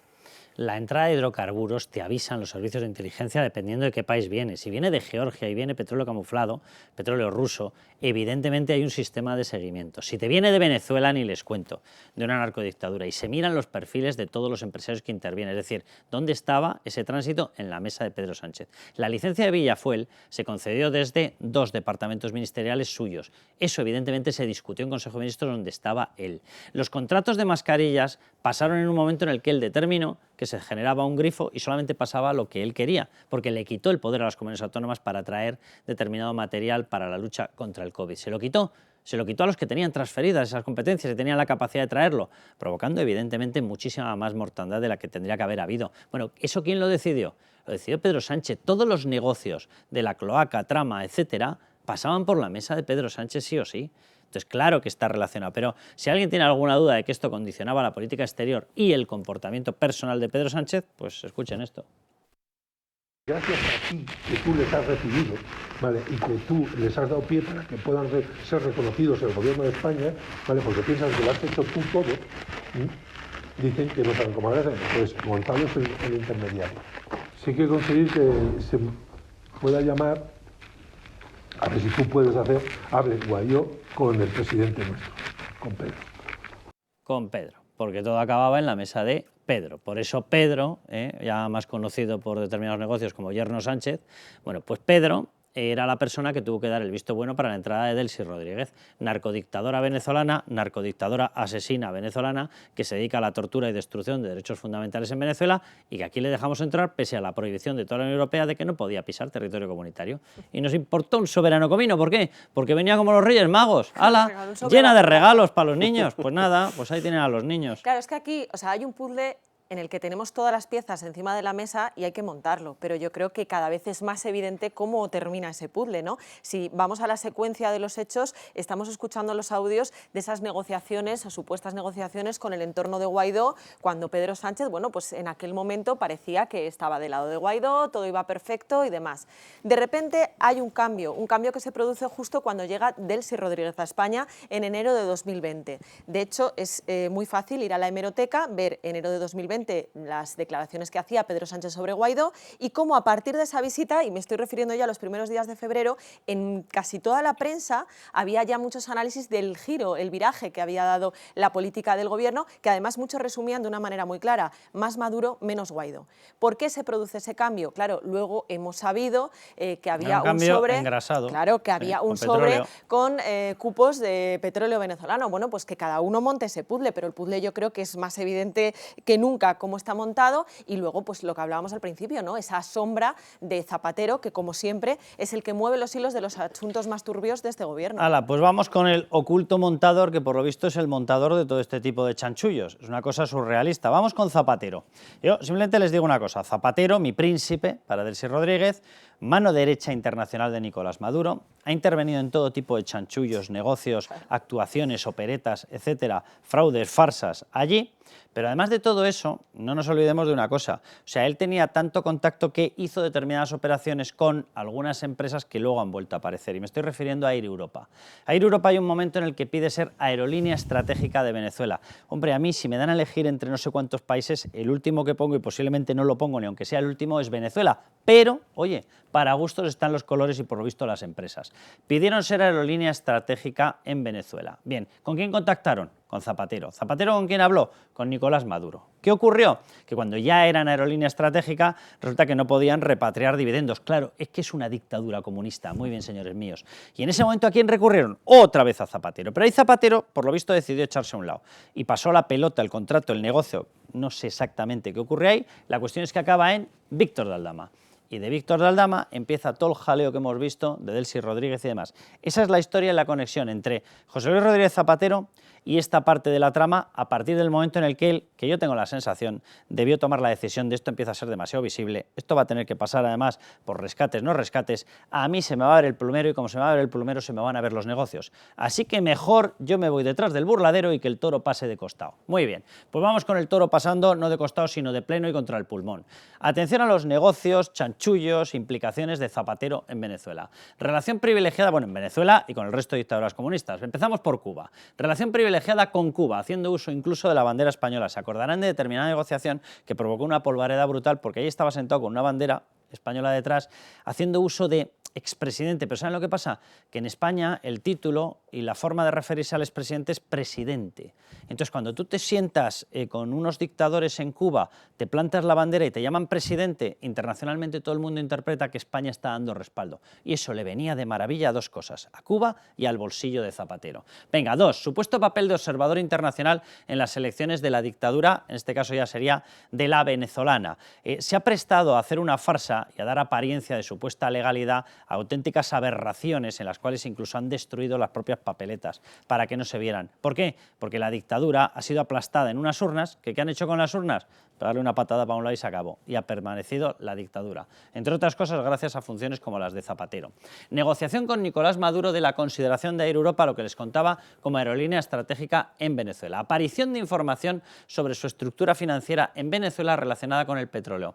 La entrada de hidrocarburos te avisan los servicios de inteligencia dependiendo de qué país viene. Si viene de Georgia y viene petróleo camuflado, petróleo ruso, evidentemente hay un sistema de seguimiento. Si te viene de Venezuela, ni les cuento, de una narcodictadura, y se miran los perfiles de todos los empresarios que intervienen, es decir, ¿dónde estaba ese tránsito? En la mesa de Pedro Sánchez. La licencia de Villafuel se concedió desde 2 departamentos ministeriales suyos. Eso evidentemente se discutió en Consejo de Ministros donde estaba él. Los contratos de mascarillas pasaron en un momento en el que él determinó que se generaba un grifo y solamente pasaba lo que él quería, porque le quitó el poder a las comunidades autónomas para traer determinado material para la lucha contra el COVID. Se lo quitó a los que tenían transferidas esas competencias y tenían la capacidad de traerlo, provocando evidentemente muchísima más mortandad de la que tendría que haber habido. Bueno, ¿eso quién lo decidió? Lo decidió Pedro Sánchez. Todos los negocios de la cloaca, trama, etcétera, pasaban por la mesa de Pedro Sánchez sí o sí. Entonces, claro que está relacionado, pero si alguien tiene alguna duda de que esto condicionaba la política exterior y el comportamiento personal de Pedro Sánchez, pues escuchen esto. Gracias a ti, que tú les has recibido, ¿vale? Y que tú les has dado pie para que puedan ser reconocidos el gobierno de España, ¿vale? Porque piensan que lo has hecho tú todo, dicen que no saben cómo agradecer. Pues Gonzalo es el intermediario. Sí que conseguir que se pueda llamar, a ver si tú puedes hacer, hable Guaidó con el presidente nuestro, con Pedro. Con Pedro, porque todo acababa en la mesa de Pedro. Por eso Pedro, ya más conocido por determinados negocios como Yerno Sánchez, bueno, pues Pedro era la persona que tuvo que dar el visto bueno para la entrada de Delcy Rodríguez, narcodictadora venezolana, narcodictadora asesina venezolana, que se dedica a la tortura y destrucción de derechos fundamentales en Venezuela y que aquí le dejamos entrar pese a la prohibición de toda la Unión Europea de que no podía pisar territorio comunitario. Y nos importó un soberano comino. ¿Por qué? Porque venía como los Reyes Magos, ¡hala!, llena de regalos para los niños. Pues nada, pues ahí tienen a los niños. Claro, es que aquí, o sea, hay un puzzle en el que tenemos todas las piezas encima de la mesa y hay que montarlo, pero yo creo que cada vez es más evidente cómo termina ese puzzle, ¿no? Si vamos a la secuencia de los hechos, estamos escuchando los audios de esas negociaciones, o supuestas negociaciones con el entorno de Guaidó, cuando Pedro Sánchez, bueno, pues en aquel momento parecía que estaba del lado de Guaidó, todo iba perfecto y demás. De repente hay un cambio que se produce justo cuando llega Delcy Rodríguez a España en enero de 2020. De hecho, es muy fácil ir a la hemeroteca, ver enero de 2020 las declaraciones que hacía Pedro Sánchez sobre Guaidó y cómo a partir de esa visita, y me estoy refiriendo ya a los primeros días de febrero, en casi toda la prensa había ya muchos análisis del giro, el viraje que había dado la política del gobierno, que además muchos resumían de una manera muy clara: más Maduro, menos Guaidó. ¿Por qué se produce ese cambio? Claro, luego hemos sabido que había un sobre engrasado, claro, que había un sobre con cupos de petróleo venezolano. Bueno, pues que cada uno monte ese puzzle, pero el puzzle yo creo que es más evidente que nunca cómo está montado, y luego pues lo que hablábamos al principio, ¿no? Esa sombra de Zapatero, que como siempre es el que mueve los hilos de los asuntos más turbios de este gobierno. Hala, pues vamos con el oculto montador, que por lo visto es el montador de todo este tipo de chanchullos. Es una cosa surrealista. Vamos con Zapatero. Yo simplemente les digo una cosa: Zapatero, mi príncipe, para Delcy Rodríguez, mano derecha internacional de Nicolás Maduro, ha intervenido en todo tipo de chanchullos, negocios, actuaciones, operetas, etcétera, fraudes, farsas allí. Pero además de todo eso, no nos olvidemos de una cosa: o sea, él tenía tanto contacto que hizo determinadas operaciones con algunas empresas que luego han vuelto a aparecer, y me estoy refiriendo a Air Europa. Air Europa hay un momento en el que pide ser aerolínea estratégica de Venezuela. Hombre, a mí si me dan a elegir entre no sé cuántos países, el último que pongo, y posiblemente no lo pongo ni aunque sea el último, es Venezuela. Pero, oye, para gustos están los colores y por lo visto las empresas. Pidieron ser aerolínea estratégica en Venezuela. Bien, ¿con quién contactaron? Con Zapatero. ¿Zapatero con quién habló? Con Nicolás Maduro. ¿Qué ocurrió? Que cuando ya eran aerolínea estratégica, resulta que no podían repatriar dividendos. Claro, es que es una dictadura comunista. Muy bien, señores míos. Y en ese momento, ¿a quién recurrieron? Otra vez a Zapatero. Pero ahí Zapatero, por lo visto, decidió echarse a un lado y pasó la pelota, el contrato, el negocio. No sé exactamente qué ocurre ahí. La cuestión es que acaba en Víctor de Aldama. y de Víctor de Aldama empieza todo el jaleo que hemos visto de Delcy Rodríguez y demás. Esa es la historia y la conexión entre José Luis Rodríguez Zapatero y esta parte de la trama a partir del momento en el que él, que yo tengo la sensación, debió tomar la decisión de esto empieza a ser demasiado visible, esto va a tener que pasar además por rescates, no rescates, a mí se me va a ver el plumero y como se me va a ver el plumero se me van a ver los negocios. Así que mejor yo me voy detrás del burladero y que el toro pase de costado. Muy bien, pues vamos con el toro pasando no de costado sino de pleno y contra el pulmón. Atención a los negocios, chanchullos, implicaciones de Zapatero en Venezuela. Relación privilegiada, bueno, en Venezuela y con el resto de dictaduras comunistas. Empezamos por Cuba. Relación privilegiada con Cuba, haciendo uso incluso de la bandera española. Se acordarán de determinada negociación que provocó una polvareda brutal porque ahí estaba sentado con una bandera española detrás, haciendo uso de expresidente. Pero ¿saben lo que pasa? Que en España el título y la forma de referirse al expresidente es presidente. Entonces, cuando tú te sientas con unos dictadores en Cuba, te plantas la bandera y te llaman presidente, internacionalmente todo el mundo interpreta que España está dando respaldo. Y eso le venía de maravilla a dos cosas, a Cuba y al bolsillo de Zapatero. Venga, dos, supuesto papel de observador internacional en las elecciones de la dictadura, en este caso ya sería de la venezolana. Se ha prestado a hacer una farsa y a dar apariencia de supuesta legalidad a auténticas aberraciones en las cuales incluso han destruido las propias papeletas para que no se vieran. ¿Por qué? Porque la dictadura ha sido aplastada en unas urnas, que ¿qué han hecho con las urnas? Darle una patada para un lado y se acabó, y ha permanecido la dictadura, entre otras cosas gracias a funciones como las de Zapatero. Negociación con Nicolás Maduro de la consideración de Air Europa, lo que les contaba, como aerolínea estratégica en Venezuela. Aparición de información sobre su estructura financiera en Venezuela relacionada con el petróleo.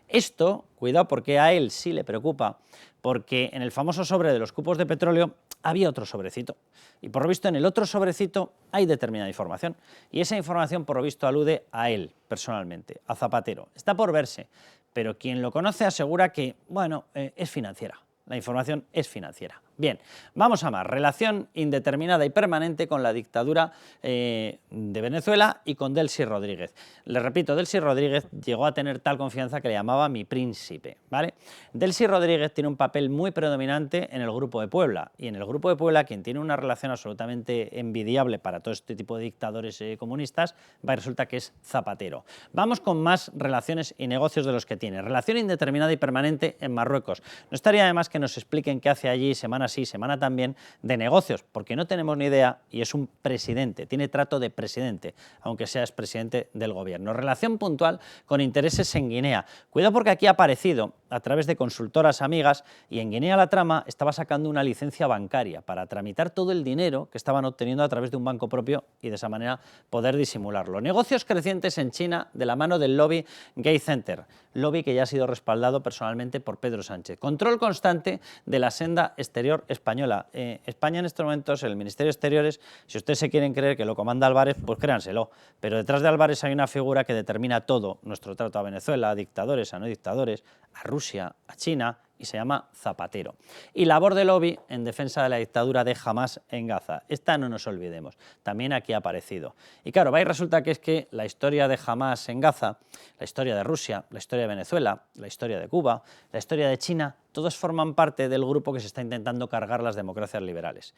Esto, cuidado, porque a él sí le preocupa, porque en el famoso sobre de los cupos de petróleo había otro sobrecito. Y por lo visto en el otro sobrecito hay determinada información. Y esa información por lo visto alude a él personalmente, a Zapatero. Está por verse, pero quien lo conoce asegura que, bueno, es financiera. La información es financiera. Bien, vamos a más. Relación indeterminada y permanente con la dictadura de Venezuela y con Delcy Rodríguez. Les repito, Delcy Rodríguez llegó a tener tal confianza que le llamaba mi príncipe, ¿vale? Delcy Rodríguez tiene un papel muy predominante en el Grupo de Puebla. Y en el Grupo de Puebla, quien tiene una relación absolutamente envidiable para todo este tipo de dictadores comunistas, resulta que es Zapatero. Vamos con más relaciones y negocios de los que tiene. Relación indeterminada y permanente en Marruecos. No estaría de más que nos expliquen qué hace allí semana sí, semana también de negocios, porque no tenemos ni idea y es un presidente, tiene trato de presidente, aunque sea expresidente del gobierno. Relación puntual con intereses en Guinea. Cuidado porque aquí ha aparecido a través de consultoras amigas y en Guinea la trama estaba sacando una licencia bancaria para tramitar todo el dinero que estaban obteniendo a través de un banco propio y de esa manera poder disimularlo. Negocios crecientes en China de la mano del lobby Gay Center, lobby que ya ha sido respaldado personalmente por Pedro Sánchez. Control constante de la senda exterior española. España en estos momentos, el Ministerio de Exteriores, si ustedes se quieren creer que lo comanda Álvarez, pues créanselo, pero detrás de Álvarez hay una figura que determina todo, nuestro trato a Venezuela, a dictadores, a no dictadores, a Rusia, a China, y se llama Zapatero. Y labor de lobby en defensa de la dictadura de Hamás en Gaza. Esta no nos olvidemos, también aquí ha aparecido. Y claro, va y resulta que es que la historia de Hamás en Gaza, la historia de Rusia, la historia de Venezuela, la historia de Cuba, la historia de China, todos forman parte del grupo que se está intentando cargar las democracias liberales.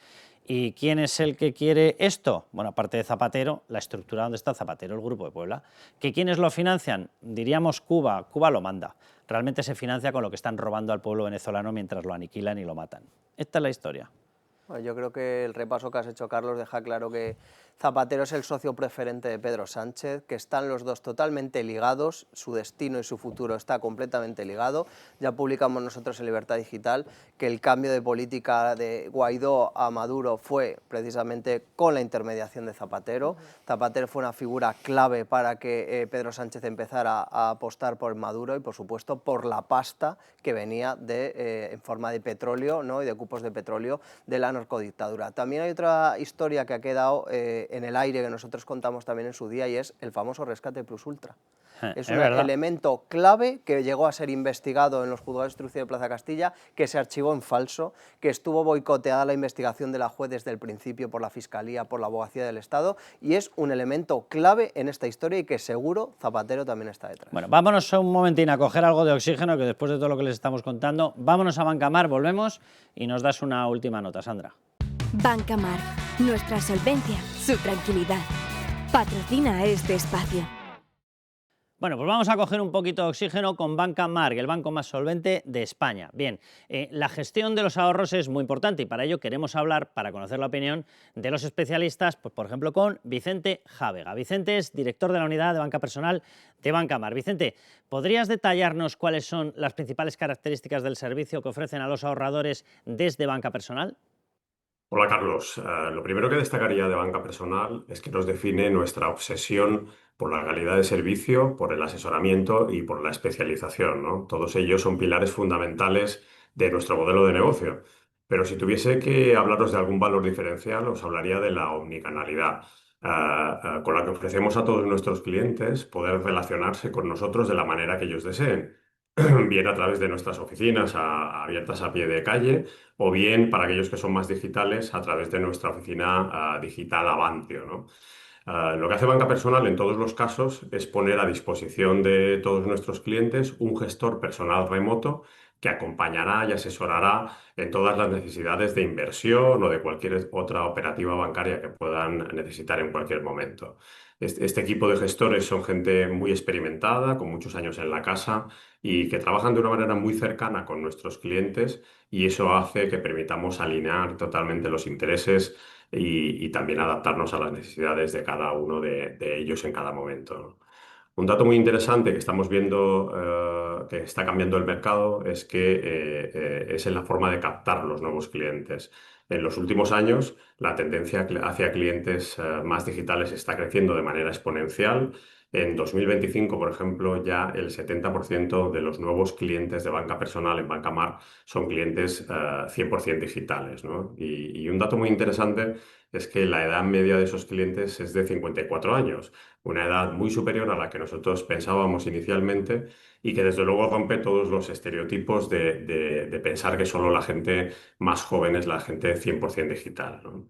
¿Y quién es el que quiere esto? Bueno, aparte de Zapatero, la estructura donde está Zapatero, el Grupo de Puebla. ¿Que quiénes lo financian? Diríamos Cuba, Cuba lo manda. Realmente se financia con lo que están robando al pueblo venezolano mientras lo aniquilan y lo matan. Esta es la historia. Bueno, yo creo que el repaso que has hecho, Carlos, deja claro que Zapatero es el socio preferente de Pedro Sánchez, que están los dos totalmente ligados, su destino y su futuro está completamente ligado. Ya publicamos nosotros en Libertad Digital que el cambio de política de Guaidó a Maduro fue precisamente con la intermediación de Zapatero. Zapatero fue una figura clave para que Pedro Sánchez empezara a apostar por Maduro y, por supuesto, por la pasta que venía en forma de petróleo, ¿no?, y de cupos de petróleo de la narcodictadura. También hay otra historia que ha quedado en el aire que nosotros contamos también en su día y es el famoso rescate plus ultra. Es un elemento clave que llegó a ser investigado en los juzgados de instrucción de Plaza Castilla, que se archivó en falso, que estuvo boicoteada la investigación de la juez desde el principio por la Fiscalía, por la Abogacía del Estado, y es un elemento clave en esta historia y que seguro Zapatero también está detrás. Bueno, vámonos un momentín a coger algo de oxígeno, que después de todo lo que les estamos contando, vámonos a Bancamar, volvemos y nos das una última nota, Sandra. Bancamar, nuestra solvencia, su tranquilidad. Patrocina este espacio. Bueno, pues vamos a coger un poquito de oxígeno con Banca March, el banco más solvente de España. Bien, la gestión de los ahorros es muy importante y para ello queremos hablar, para conocer la opinión de los especialistas, pues por ejemplo con Vicente Jábega. Vicente es director de la unidad de banca personal de Banca March. Vicente, ¿podrías detallarnos cuáles son las principales características del servicio que ofrecen a los ahorradores desde banca personal? Hola Carlos, lo primero que destacaría de banca personal es que nos define nuestra obsesión por la calidad de servicio, por el asesoramiento y por la especialización, ¿no? Todos ellos son pilares fundamentales de nuestro modelo de negocio. Pero si tuviese que hablaros de algún valor diferencial, os hablaría de la omnicanalidad, con la que ofrecemos a todos nuestros clientes poder relacionarse con nosotros de la manera que ellos deseen. Bien a través de nuestras oficinas abiertas a pie de calle, o bien para aquellos que son más digitales a través de nuestra oficina digital Avantio, ¿no? Lo que hace Banca Personal en todos los casos es poner a disposición de todos nuestros clientes un gestor personal remoto que acompañará y asesorará en todas las necesidades de inversión o de cualquier otra operativa bancaria que puedan necesitar en cualquier momento. Este equipo de gestores son gente muy experimentada, con muchos años en la casa y que trabajan de una manera muy cercana con nuestros clientes, y eso hace que permitamos alinear totalmente los intereses y también adaptarnos a las necesidades de cada uno de ellos en cada momento, ¿no? Un dato muy interesante que estamos viendo que está cambiando el mercado es que es en la forma de captar los nuevos clientes. En los últimos años, la tendencia hacia clientes más digitales está creciendo de manera exponencial. En 2025, por ejemplo, ya el 70% de los nuevos clientes de banca personal en Banca March son clientes 100% digitales, ¿no? Y un dato muy interesante es que la edad media de esos clientes es de 54 años, una edad muy superior a la que nosotros pensábamos inicialmente y que desde luego rompe todos los estereotipos de pensar que solo la gente más joven es la gente 100% digital, ¿no?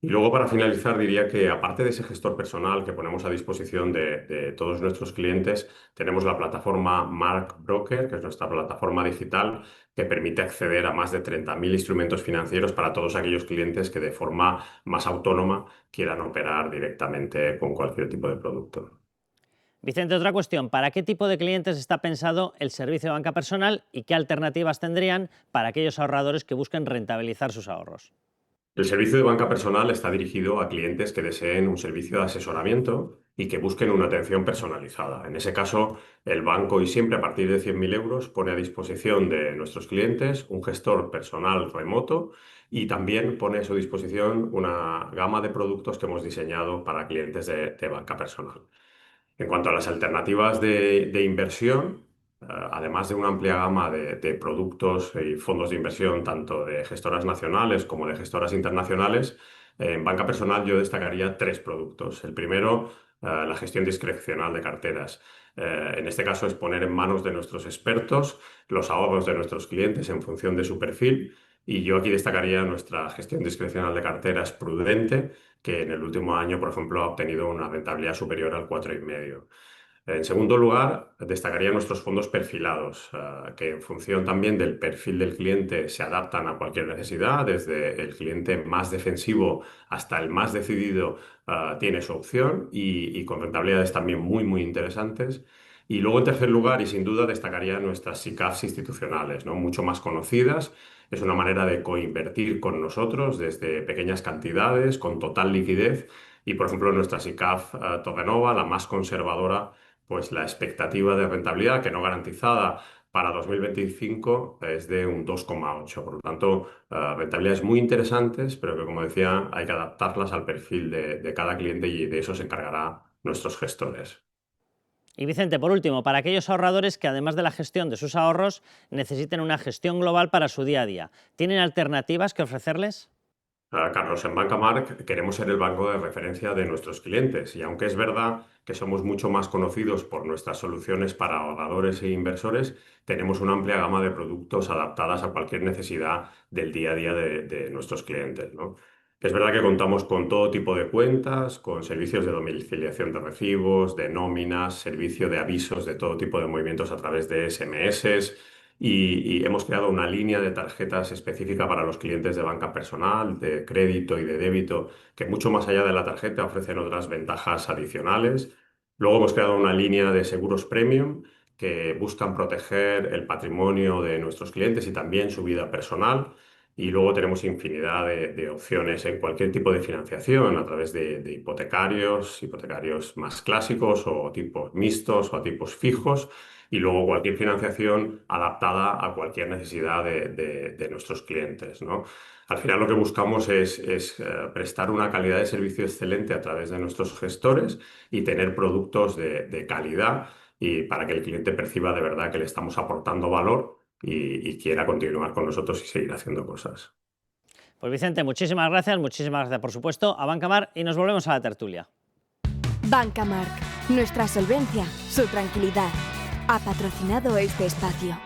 Y luego, para finalizar, diría que aparte de ese gestor personal que ponemos a disposición de todos nuestros clientes, tenemos la plataforma March Broker, que es nuestra plataforma digital que permite acceder a más de 30.000 instrumentos financieros para todos aquellos clientes que de forma más autónoma quieran operar directamente con cualquier tipo de producto. Vicente, otra cuestión, ¿para qué tipo de clientes está pensado el servicio de banca personal y qué alternativas tendrían para aquellos ahorradores que busquen rentabilizar sus ahorros? El servicio de banca personal está dirigido a clientes que deseen un servicio de asesoramiento y que busquen una atención personalizada. En ese caso, el banco, y siempre a partir de 100.000 euros, pone a disposición de nuestros clientes un gestor personal remoto y también pone a su disposición una gama de productos que hemos diseñado para clientes de banca personal. En cuanto a las alternativas de inversión, además de una amplia gama de productos y fondos de inversión, tanto de gestoras nacionales como de gestoras internacionales, en banca personal yo destacaría 3 productos. El primero, la gestión discrecional de carteras. En este caso es poner en manos de nuestros expertos los ahorros de nuestros clientes en función de su perfil. Y yo aquí destacaría nuestra gestión discrecional de carteras prudente, que en el último año, por ejemplo, ha obtenido una rentabilidad superior al 4,5. En segundo lugar, destacaría nuestros fondos perfilados, que en función también del perfil del cliente se adaptan a cualquier necesidad, desde el cliente más defensivo hasta el más decidido, tiene su opción y con rentabilidades también muy, muy interesantes. Y luego, en tercer lugar, y sin duda, destacaría nuestras SICAVs institucionales, ¿no? Mucho más conocidas. Es una manera de coinvertir con nosotros desde pequeñas cantidades, con total liquidez. Y, por ejemplo, nuestra SICAV Torrenova, la más conservadora, pues la expectativa de rentabilidad, que no garantizada para 2025, es de un 2,8. Por lo tanto, rentabilidades muy interesantes, pero que, como decía, hay que adaptarlas al perfil de cada cliente y de eso se encargará nuestros gestores. Y Vicente, por último, para aquellos ahorradores que además de la gestión de sus ahorros necesiten una gestión global para su día a día, ¿tienen alternativas que ofrecerles? Carlos, en Banca March queremos ser el banco de referencia de nuestros clientes y aunque es verdad que somos mucho más conocidos por nuestras soluciones para ahorradores e inversores, tenemos una amplia gama de productos adaptadas a cualquier necesidad del día a día de nuestros clientes, ¿no? Es verdad que contamos con todo tipo de cuentas, con servicios de domiciliación de recibos, de nóminas, servicio de avisos de todo tipo de movimientos a través de SMS. Y hemos creado una línea de tarjetas específica para los clientes de banca personal, de crédito y de débito, que mucho más allá de la tarjeta ofrecen otras ventajas adicionales. Luego hemos creado una línea de seguros premium que buscan proteger el patrimonio de nuestros clientes y también su vida personal. Y luego tenemos infinidad de opciones en cualquier tipo de financiación, a través de hipotecarios más clásicos o tipos mixtos o a tipos fijos, y luego cualquier financiación adaptada a cualquier necesidad de nuestros clientes, ¿no? Al final lo que buscamos es prestar una calidad de servicio excelente a través de nuestros gestores y tener productos de calidad, y para que el cliente perciba de verdad que le estamos aportando valor y quiera continuar con nosotros y seguir haciendo cosas. Pues Vicente, muchísimas gracias por supuesto a Banca March, y nos volvemos a la tertulia. Banca March, nuestra solvencia, su tranquilidad. Ha patrocinado este espacio.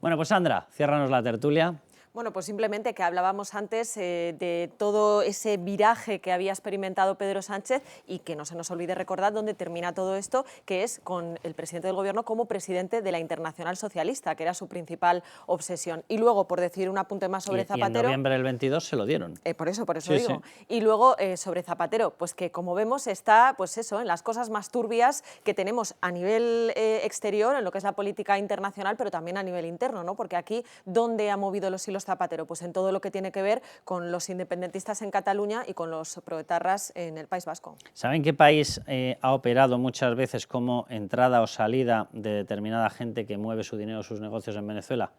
Bueno, pues Sandra, ciérranos la tertulia. Bueno, pues simplemente que hablábamos antes de todo ese viraje que había experimentado Pedro Sánchez, y que no se nos olvide recordar dónde termina todo esto, que es con el presidente del Gobierno como presidente de la Internacional Socialista, que era su principal obsesión. Y luego, por decir un apunte más sobre Zapatero... Y en noviembre del 22 se lo dieron. Por eso Sí, digo. sí. Y luego, sobre Zapatero, pues que como vemos está, pues eso, en las cosas más turbias que tenemos a nivel exterior, en lo que es la política internacional, pero también a nivel interno, ¿no? Porque aquí, ¿dónde ha movido los hilos Zapatero? Pues en todo lo que tiene que ver con los independentistas en Cataluña y con los proetarras en el País Vasco. ¿Saben qué país ha operado muchas veces como entrada o salida de determinada gente que mueve su dinero, sus negocios en Venezuela?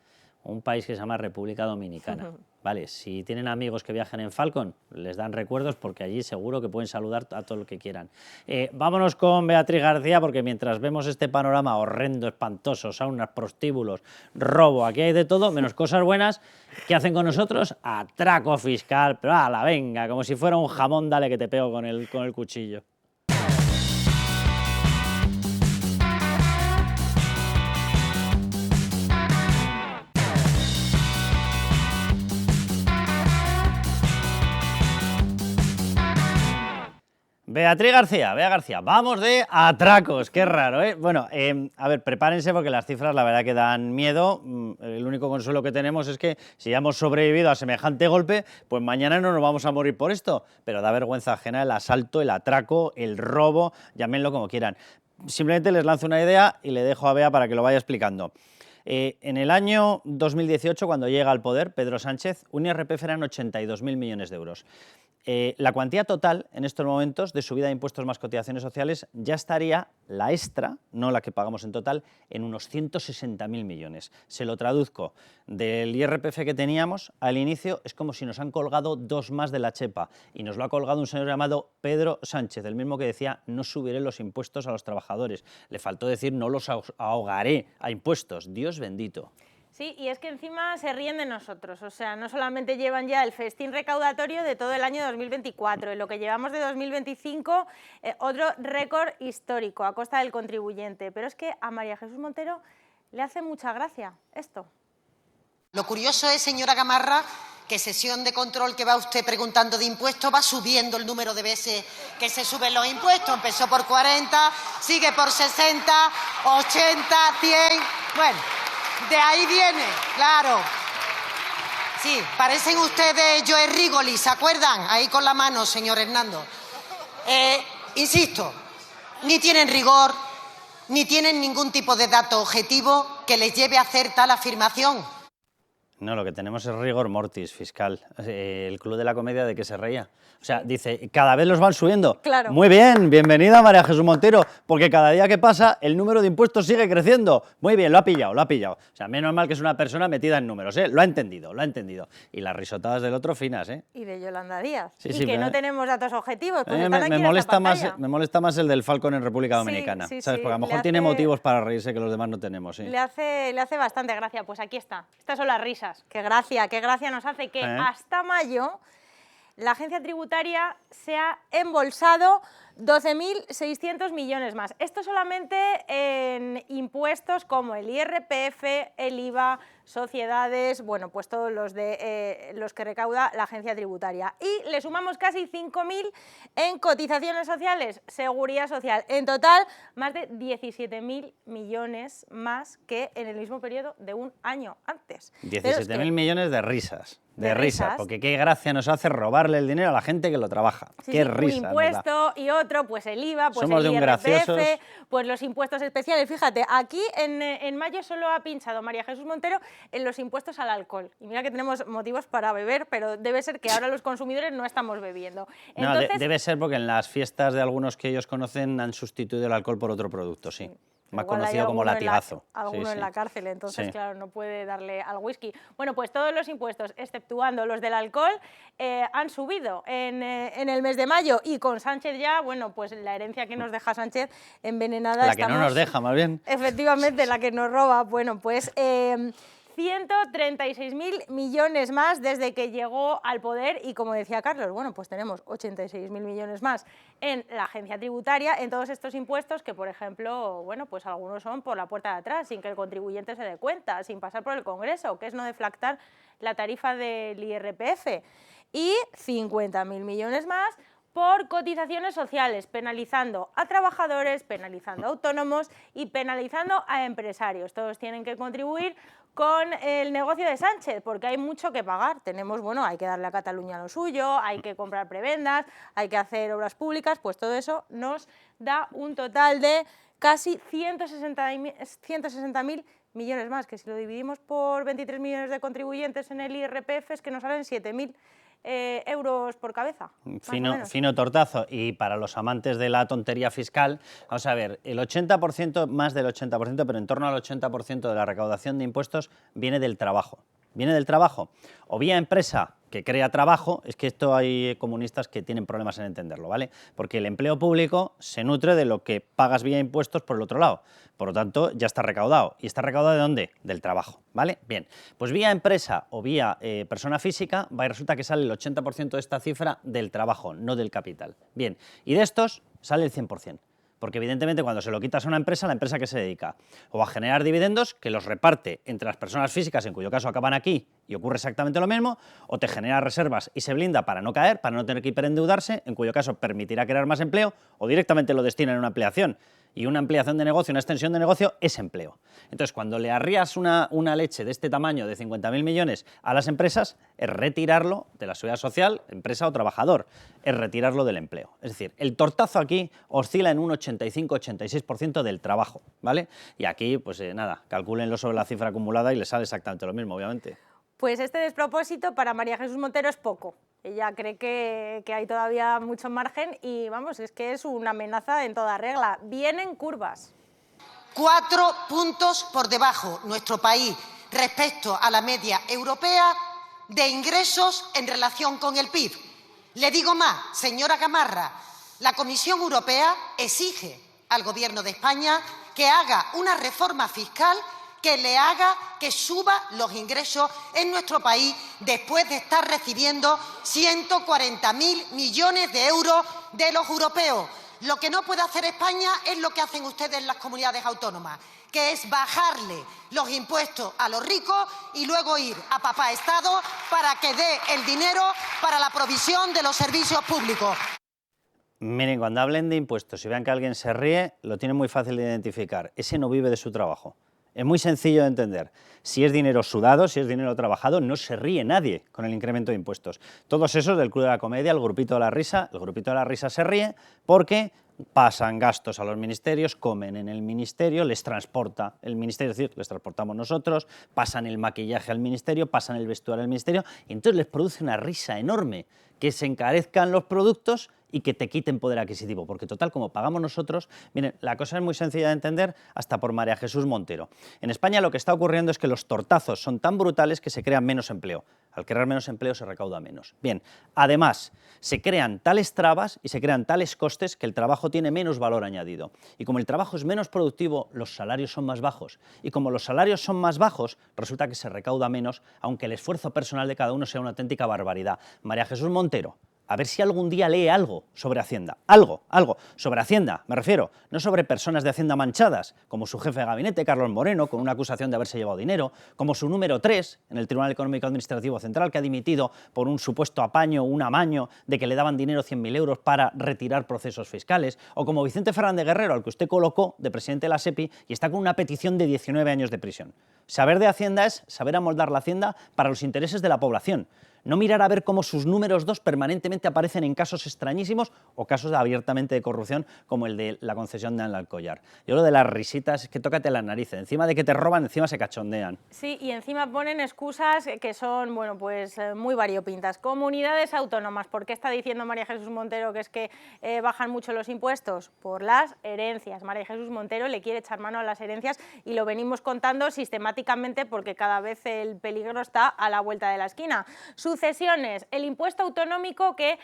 Un país que se llama República Dominicana. Vale, si tienen amigos que viajan en Falcon, les dan recuerdos, porque allí seguro que pueden saludar a todo lo que quieran. Vámonos con Beatriz García, porque mientras vemos este panorama horrendo, espantoso, saunas, prostíbulos, robo, aquí hay de todo, menos cosas buenas, ¿qué hacen con nosotros? Atraco fiscal, pero ala, venga, como si fuera un jamón, dale que te pego con el cuchillo. Beatriz García, vamos de atracos, qué raro, ¿eh? Bueno, a ver, prepárense porque las cifras la verdad que dan miedo. El único consuelo que tenemos es que si ya hemos sobrevivido a semejante golpe, pues mañana no nos vamos a morir por esto, pero da vergüenza ajena el asalto, el atraco, el robo, llámenlo como quieran. Simplemente les lanzo una idea y le dejo a Bea para que lo vaya explicando. En el año 2018, cuando llega al poder Pedro Sánchez, un IRPF eran 82.000 millones de euros. La cuantía total en estos momentos de subida de impuestos más cotizaciones sociales ya estaría, la extra, no la que pagamos en total, en unos 160.000 millones. Se lo traduzco, del IRPF que teníamos al inicio es como si nos han colgado dos más de la chepa, y nos lo ha colgado un señor llamado Pedro Sánchez, el mismo que decía no subiré los impuestos a los trabajadores. Le faltó decir no los ahogaré a impuestos, Dios bendito. Sí, y es que encima se ríen de nosotros, o sea, no solamente llevan ya el festín recaudatorio de todo el año 2024, en lo que llevamos de 2025, otro récord histórico a costa del contribuyente, pero es que a María Jesús Montero le hace mucha gracia esto. Lo curioso es, señora Gamarra, que sesión de control que va usted preguntando de impuestos va subiendo el número de veces que se suben los impuestos. Empezó por 40, sigue por 60, 80, 100, bueno... De ahí viene, claro. Sí, parecen ustedes Joe Rigoli, ¿se acuerdan? Ahí con la mano, señor Hernando. Insisto, ni tienen rigor, ni tienen ningún tipo de dato objetivo que les lleve a hacer tal afirmación. No, lo que tenemos es rigor mortis fiscal. El Club de la Comedia, ¿de qué se reía? O sea, dice, cada vez los van subiendo. Claro. Muy bien, bienvenida María Jesús Montero, porque cada día que pasa el número de impuestos sigue creciendo. Muy bien, lo ha pillado. O sea, menos mal que es una persona metida en números, ¿eh? Lo ha entendido. Y las risotadas del otro finas, ¿eh? Y de Yolanda Díaz. Sí, y sí, que no tenemos datos objetivos, pues están aquí en esta pantalla. Me molesta más el del Falcon en República Dominicana, sí, ¿sabes? sí, Porque a lo mejor tiene motivos para reírse que los demás no tenemos, ¿sí? Le hace bastante gracia. Pues aquí está. Estas son las risas. Qué gracia nos hace que hasta mayo la agencia tributaria se ha embolsado 12.600 millones más. Esto solamente en impuestos como el IRPF, el IVA, sociedades, bueno, pues todos los que recauda la agencia tributaria. Y le sumamos casi 5.000 en cotizaciones sociales, seguridad social. En total, más de 17.000 millones más que en el mismo periodo de un año antes. 17.000 millones de risas. Porque qué gracia nos hace robarle el dinero a la gente que lo trabaja. Sí, qué sí, risa. Un impuesto y otro otro, pues el IVA, pues Somos el de un IRPF, graciosos. pues los impuestos especiales. Fíjate, aquí en mayo solo ha pinchado María Jesús Montero en los impuestos al alcohol. Y mira que tenemos motivos para beber, pero debe ser que ahora los consumidores no estamos bebiendo. Entonces, No, debe ser porque en las fiestas de algunos que ellos conocen han sustituido el alcohol por otro producto, sí. Más igual hay conocido como alguno latigazo. Alguno Sí, en la sí. cárcel, entonces, Sí. claro, no puede darle al whisky. Bueno, pues todos los impuestos, exceptuando los del alcohol, han subido en el mes de mayo, y con Sánchez ya, bueno, pues la herencia que nos deja Sánchez envenenada. La que no nos deja, más bien. Efectivamente, la que nos roba. Bueno, pues 136.000 millones más desde que llegó al poder, y como decía Carlos, bueno, pues tenemos 86.000 millones más en la agencia tributaria, en todos estos impuestos que, por ejemplo, bueno, pues algunos son por la puerta de atrás, sin que el contribuyente se dé cuenta, sin pasar por el Congreso, que es no deflactar la tarifa del IRPF, y 50.000 millones más por cotizaciones sociales, penalizando a trabajadores, penalizando a autónomos y penalizando a empresarios. Todos tienen que contribuir con el negocio de Sánchez, porque hay mucho que pagar. Tenemos, bueno, hay que darle a Cataluña lo suyo, hay que comprar prebendas, hay que hacer obras públicas, pues todo eso nos da un total de casi 160.000 millones más, que si lo dividimos por 23 millones de contribuyentes en el IRPF es que nos salen 7.000 euros por cabeza. Fino tortazo. Y para los amantes de la tontería fiscal, vamos a ver, el 80%, más del 80%, pero en torno al 80% de la recaudación de impuestos viene del trabajo. Viene del trabajo. O vía empresa que crea trabajo, es que esto hay comunistas que tienen problemas en entenderlo, ¿vale? Porque el empleo público se nutre de lo que pagas vía impuestos por el otro lado. Por lo tanto, ya está recaudado. ¿Y está recaudado de dónde? Del trabajo, ¿vale? Bien, pues vía empresa o vía persona física, va y resulta que sale el 80% de esta cifra del trabajo, no del capital. Bien, y de estos sale el 100%. Porque evidentemente cuando se lo quitas a una empresa, ¿la empresa qué se dedica? O a generar dividendos que los reparte entre las personas físicas, en cuyo caso acaban aquí y ocurre exactamente lo mismo, o te genera reservas y se blinda para no caer, para no tener que hiperendeudarse, en cuyo caso permitirá crear más empleo, o directamente lo destina en una ampliación. Y una ampliación de negocio, una extensión de negocio es empleo. Entonces, cuando le arrías una leche de este tamaño, de 50.000 millones, a las empresas, es retirarlo de la seguridad social, empresa o trabajador, es retirarlo del empleo. Es decir, el tortazo aquí oscila en un 85-86% del trabajo, ¿vale? Y aquí, pues nada, calcúlenlo sobre la cifra acumulada y les sale exactamente lo mismo, obviamente. Pues este despropósito para María Jesús Montero es poco. Ella cree que hay todavía mucho margen y, vamos, es que es una amenaza en toda regla. Vienen curvas. 4 puntos por debajo nuestro país respecto a la media europea de ingresos en relación con el PIB. Le digo más, señora Gamarra, la Comisión Europea exige al Gobierno de España que haga una reforma fiscal que le haga que suba los ingresos en nuestro país después de estar recibiendo 140.000 millones de euros de los europeos. Lo que no puede hacer España es lo que hacen ustedes en las comunidades autónomas, que es bajarle los impuestos a los ricos y luego ir a papá Estado para que dé el dinero para la provisión de los servicios públicos. Miren, cuando hablen de impuestos y vean que alguien se ríe, lo tienen muy fácil de identificar. Ese no vive de su trabajo. Es muy sencillo de entender. Si es dinero sudado, si es dinero trabajado, no se ríe nadie con el incremento de impuestos. Todos esos del Club de la Comedia, el grupito de la risa, se ríe porque pasan gastos a los ministerios, comen en el ministerio, les transporta el ministerio, es decir, les transportamos nosotros, pasan el maquillaje al ministerio, pasan el vestuario al ministerio, y entonces les produce una risa enorme que se encarezcan los productos y que te quiten poder adquisitivo, porque total, como pagamos nosotros, miren, la cosa es muy sencilla de entender hasta por María Jesús Montero. En España lo que está ocurriendo es que los tortazos son tan brutales que se crea menos empleo. Al crear menos empleo se recauda menos. Bien, además, se crean tales trabas y se crean tales costes que el trabajo tiene menos valor añadido. Y como el trabajo es menos productivo, los salarios son más bajos. Y como los salarios son más bajos, resulta que se recauda menos, aunque el esfuerzo personal de cada uno sea una auténtica barbaridad. María Jesús Montero, a ver si algún día lee algo sobre Hacienda. Algo sobre Hacienda, me refiero, no sobre personas de Hacienda manchadas, como su jefe de gabinete, Carlos Moreno, con una acusación de haberse llevado dinero, como su número 3 en el Tribunal Económico Administrativo Central, que ha dimitido por un supuesto apaño, un amaño de que le daban dinero 100.000 euros para retirar procesos fiscales, o como Vicente Fernández Guerrero, al que usted colocó de presidente de la SEPI y está con una petición de 19 años de prisión. Saber de Hacienda es saber amoldar la Hacienda para los intereses de la población. No mirar a ver cómo sus números 2 permanentemente aparecen en casos extrañísimos o casos abiertamente de corrupción, como el de la concesión de Ana Alcollar. Yo lo de las risitas es que tócate las narices. Encima de que te roban, encima se cachondean. Sí, y encima ponen excusas que son, bueno, pues muy variopintas. Comunidades autónomas. ¿Por qué está diciendo María Jesús Montero que es que bajan mucho los impuestos? Por las herencias. María Jesús Montero le quiere echar mano a las herencias y lo venimos contando sistemáticamente porque cada vez el peligro está a la vuelta de la esquina. Sucesiones, el impuesto autonómico que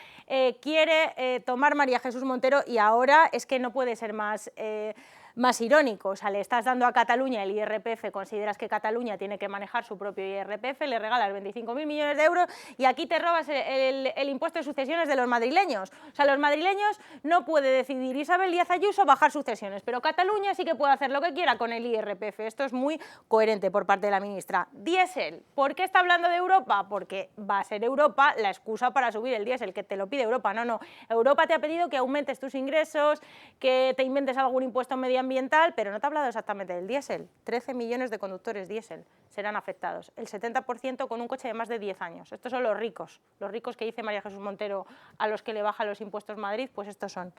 quiere tomar María Jesús Montero, y ahora es que no puede ser más irónico. O sea, le estás dando a Cataluña el IRPF, consideras que Cataluña tiene que manejar su propio IRPF, le regalas 25.000 millones de euros y aquí te robas el impuesto de sucesiones de los madrileños. O sea, los madrileños no puede decidir Isabel Díaz Ayuso bajar sucesiones, pero Cataluña sí que puede hacer lo que quiera con el IRPF. Esto es muy coherente por parte de la ministra. Diésel. ¿Por qué está hablando de Europa? Porque va a ser Europa la excusa para subir el diésel, que te lo pide Europa. No, no. Europa te ha pedido que aumentes tus ingresos, que te inventes algún impuesto medioambiental, pero no te ha hablado exactamente del diésel. 13 millones de conductores diésel serán afectados, el 70% con un coche de más de 10 años. Estos son los ricos que dice María Jesús Montero a los que le baja los impuestos Madrid, pues estos son.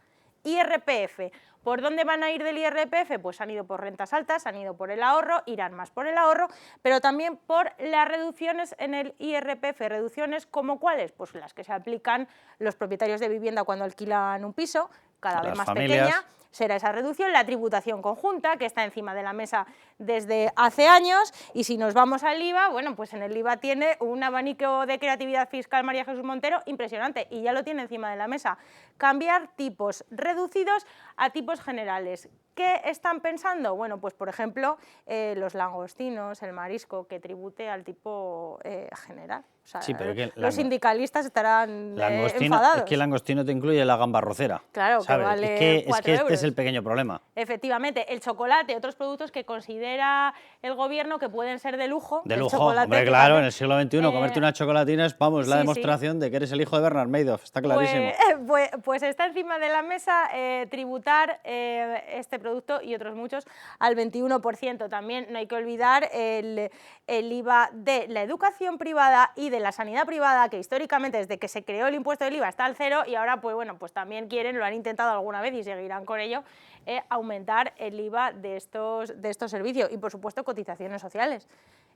IRPF. ¿Por dónde van a ir del IRPF? Pues han ido por rentas altas, han ido por el ahorro, irán más por el ahorro, pero también por las reducciones en el IRPF. ¿Reducciones como cuáles? Pues las que se aplican los propietarios de vivienda cuando alquilan un piso, cada vez más pequeña. Será esa reducción, la tributación conjunta, que está encima de la mesa desde hace años, y si nos vamos al IVA, bueno, pues en el IVA tiene un abanico de creatividad fiscal María Jesús Montero impresionante, y ya lo tiene encima de la mesa. Cambiar tipos reducidos a tipos generales. ¿Qué están pensando? Bueno, pues por ejemplo, los langostinos, el marisco, que tribute al tipo general. O sea, sí, pero los sindicalistas estarán enfadados. Es que el langostino te incluye la gamba rocera. Claro, ¿sabes? que vale es que este euros. es el pequeño problema. Efectivamente, el chocolate, otros productos que considera el gobierno que pueden ser de lujo. De lujo, hombre, claro, en el siglo XXI comerte una chocolatina es, vamos, la demostración de que eres el hijo de Bernard Madoff, está clarísimo. Pues está encima de la mesa tributar este producto y otros muchos al 21%. También no hay que olvidar el IVA de la educación privada y de la sanidad privada, que históricamente desde que se creó el impuesto del IVA está al 0 y ahora pues bueno, pues también quieren, lo han intentado alguna vez y seguirán con ello, aumentar el IVA de estos servicios y por supuesto cotizaciones sociales.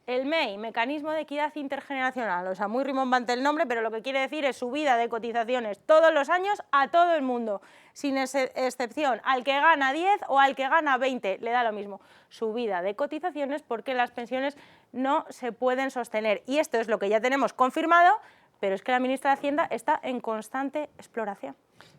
El MEI, Mecanismo de Equidad Intergeneracional, o sea, muy rimbombante el nombre, pero lo que quiere decir es subida de cotizaciones todos los años a todo el mundo, sin excepción, al que gana 10 o al que gana 20, le da lo mismo. Subida de cotizaciones porque las pensiones no se pueden sostener. Y esto es lo que ya tenemos confirmado, pero es que la ministra de Hacienda está en constante exploración.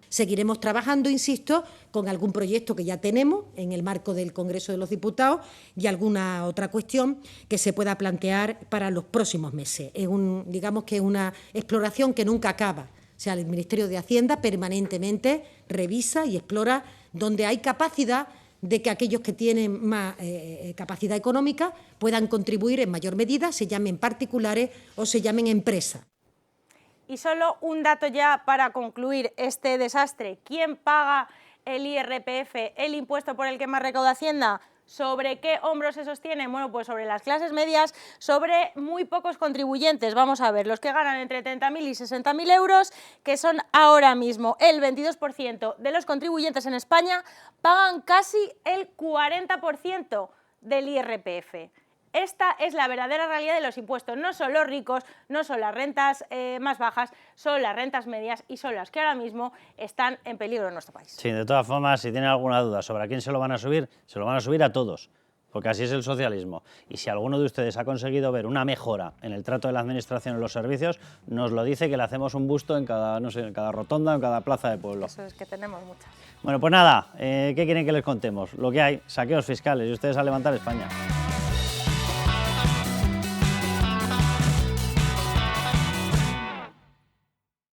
Seguiremos trabajando, insisto, con algún proyecto que ya tenemos en el marco del Congreso de los Diputados y alguna otra cuestión que se pueda plantear para los próximos meses. Digamos que es una exploración que nunca acaba. O sea, el Ministerio de Hacienda permanentemente revisa y explora donde hay capacidad de que aquellos que tienen más capacidad económica puedan contribuir en mayor medida, se llamen particulares o se llamen empresas. Y solo un dato ya para concluir este desastre. ¿Quién paga el IRPF, el impuesto por el que más recauda Hacienda? ¿Sobre qué hombros se sostiene? Bueno, pues sobre las clases medias, sobre muy pocos contribuyentes. Vamos a ver, los que ganan entre 30.000 y 60.000 euros, que son ahora mismo el 22% de los contribuyentes en España, pagan casi el 40% del IRPF. Esta es la verdadera realidad de los impuestos. No son los ricos, no son las rentas más bajas, son las rentas medias y son las que ahora mismo están en peligro en nuestro país. Sí, de todas formas, si tienen alguna duda sobre a quién se lo van a subir a todos, porque así es el socialismo. Y si alguno de ustedes ha conseguido ver una mejora en el trato de la administración en los servicios, nos lo dice, que le hacemos un busto en cada, no sé, en cada rotonda, en cada plaza de pueblo. Eso es que tenemos muchas. Bueno, pues nada, ¿qué quieren que les contemos? Lo que hay, saqueos fiscales y ustedes a levantar España.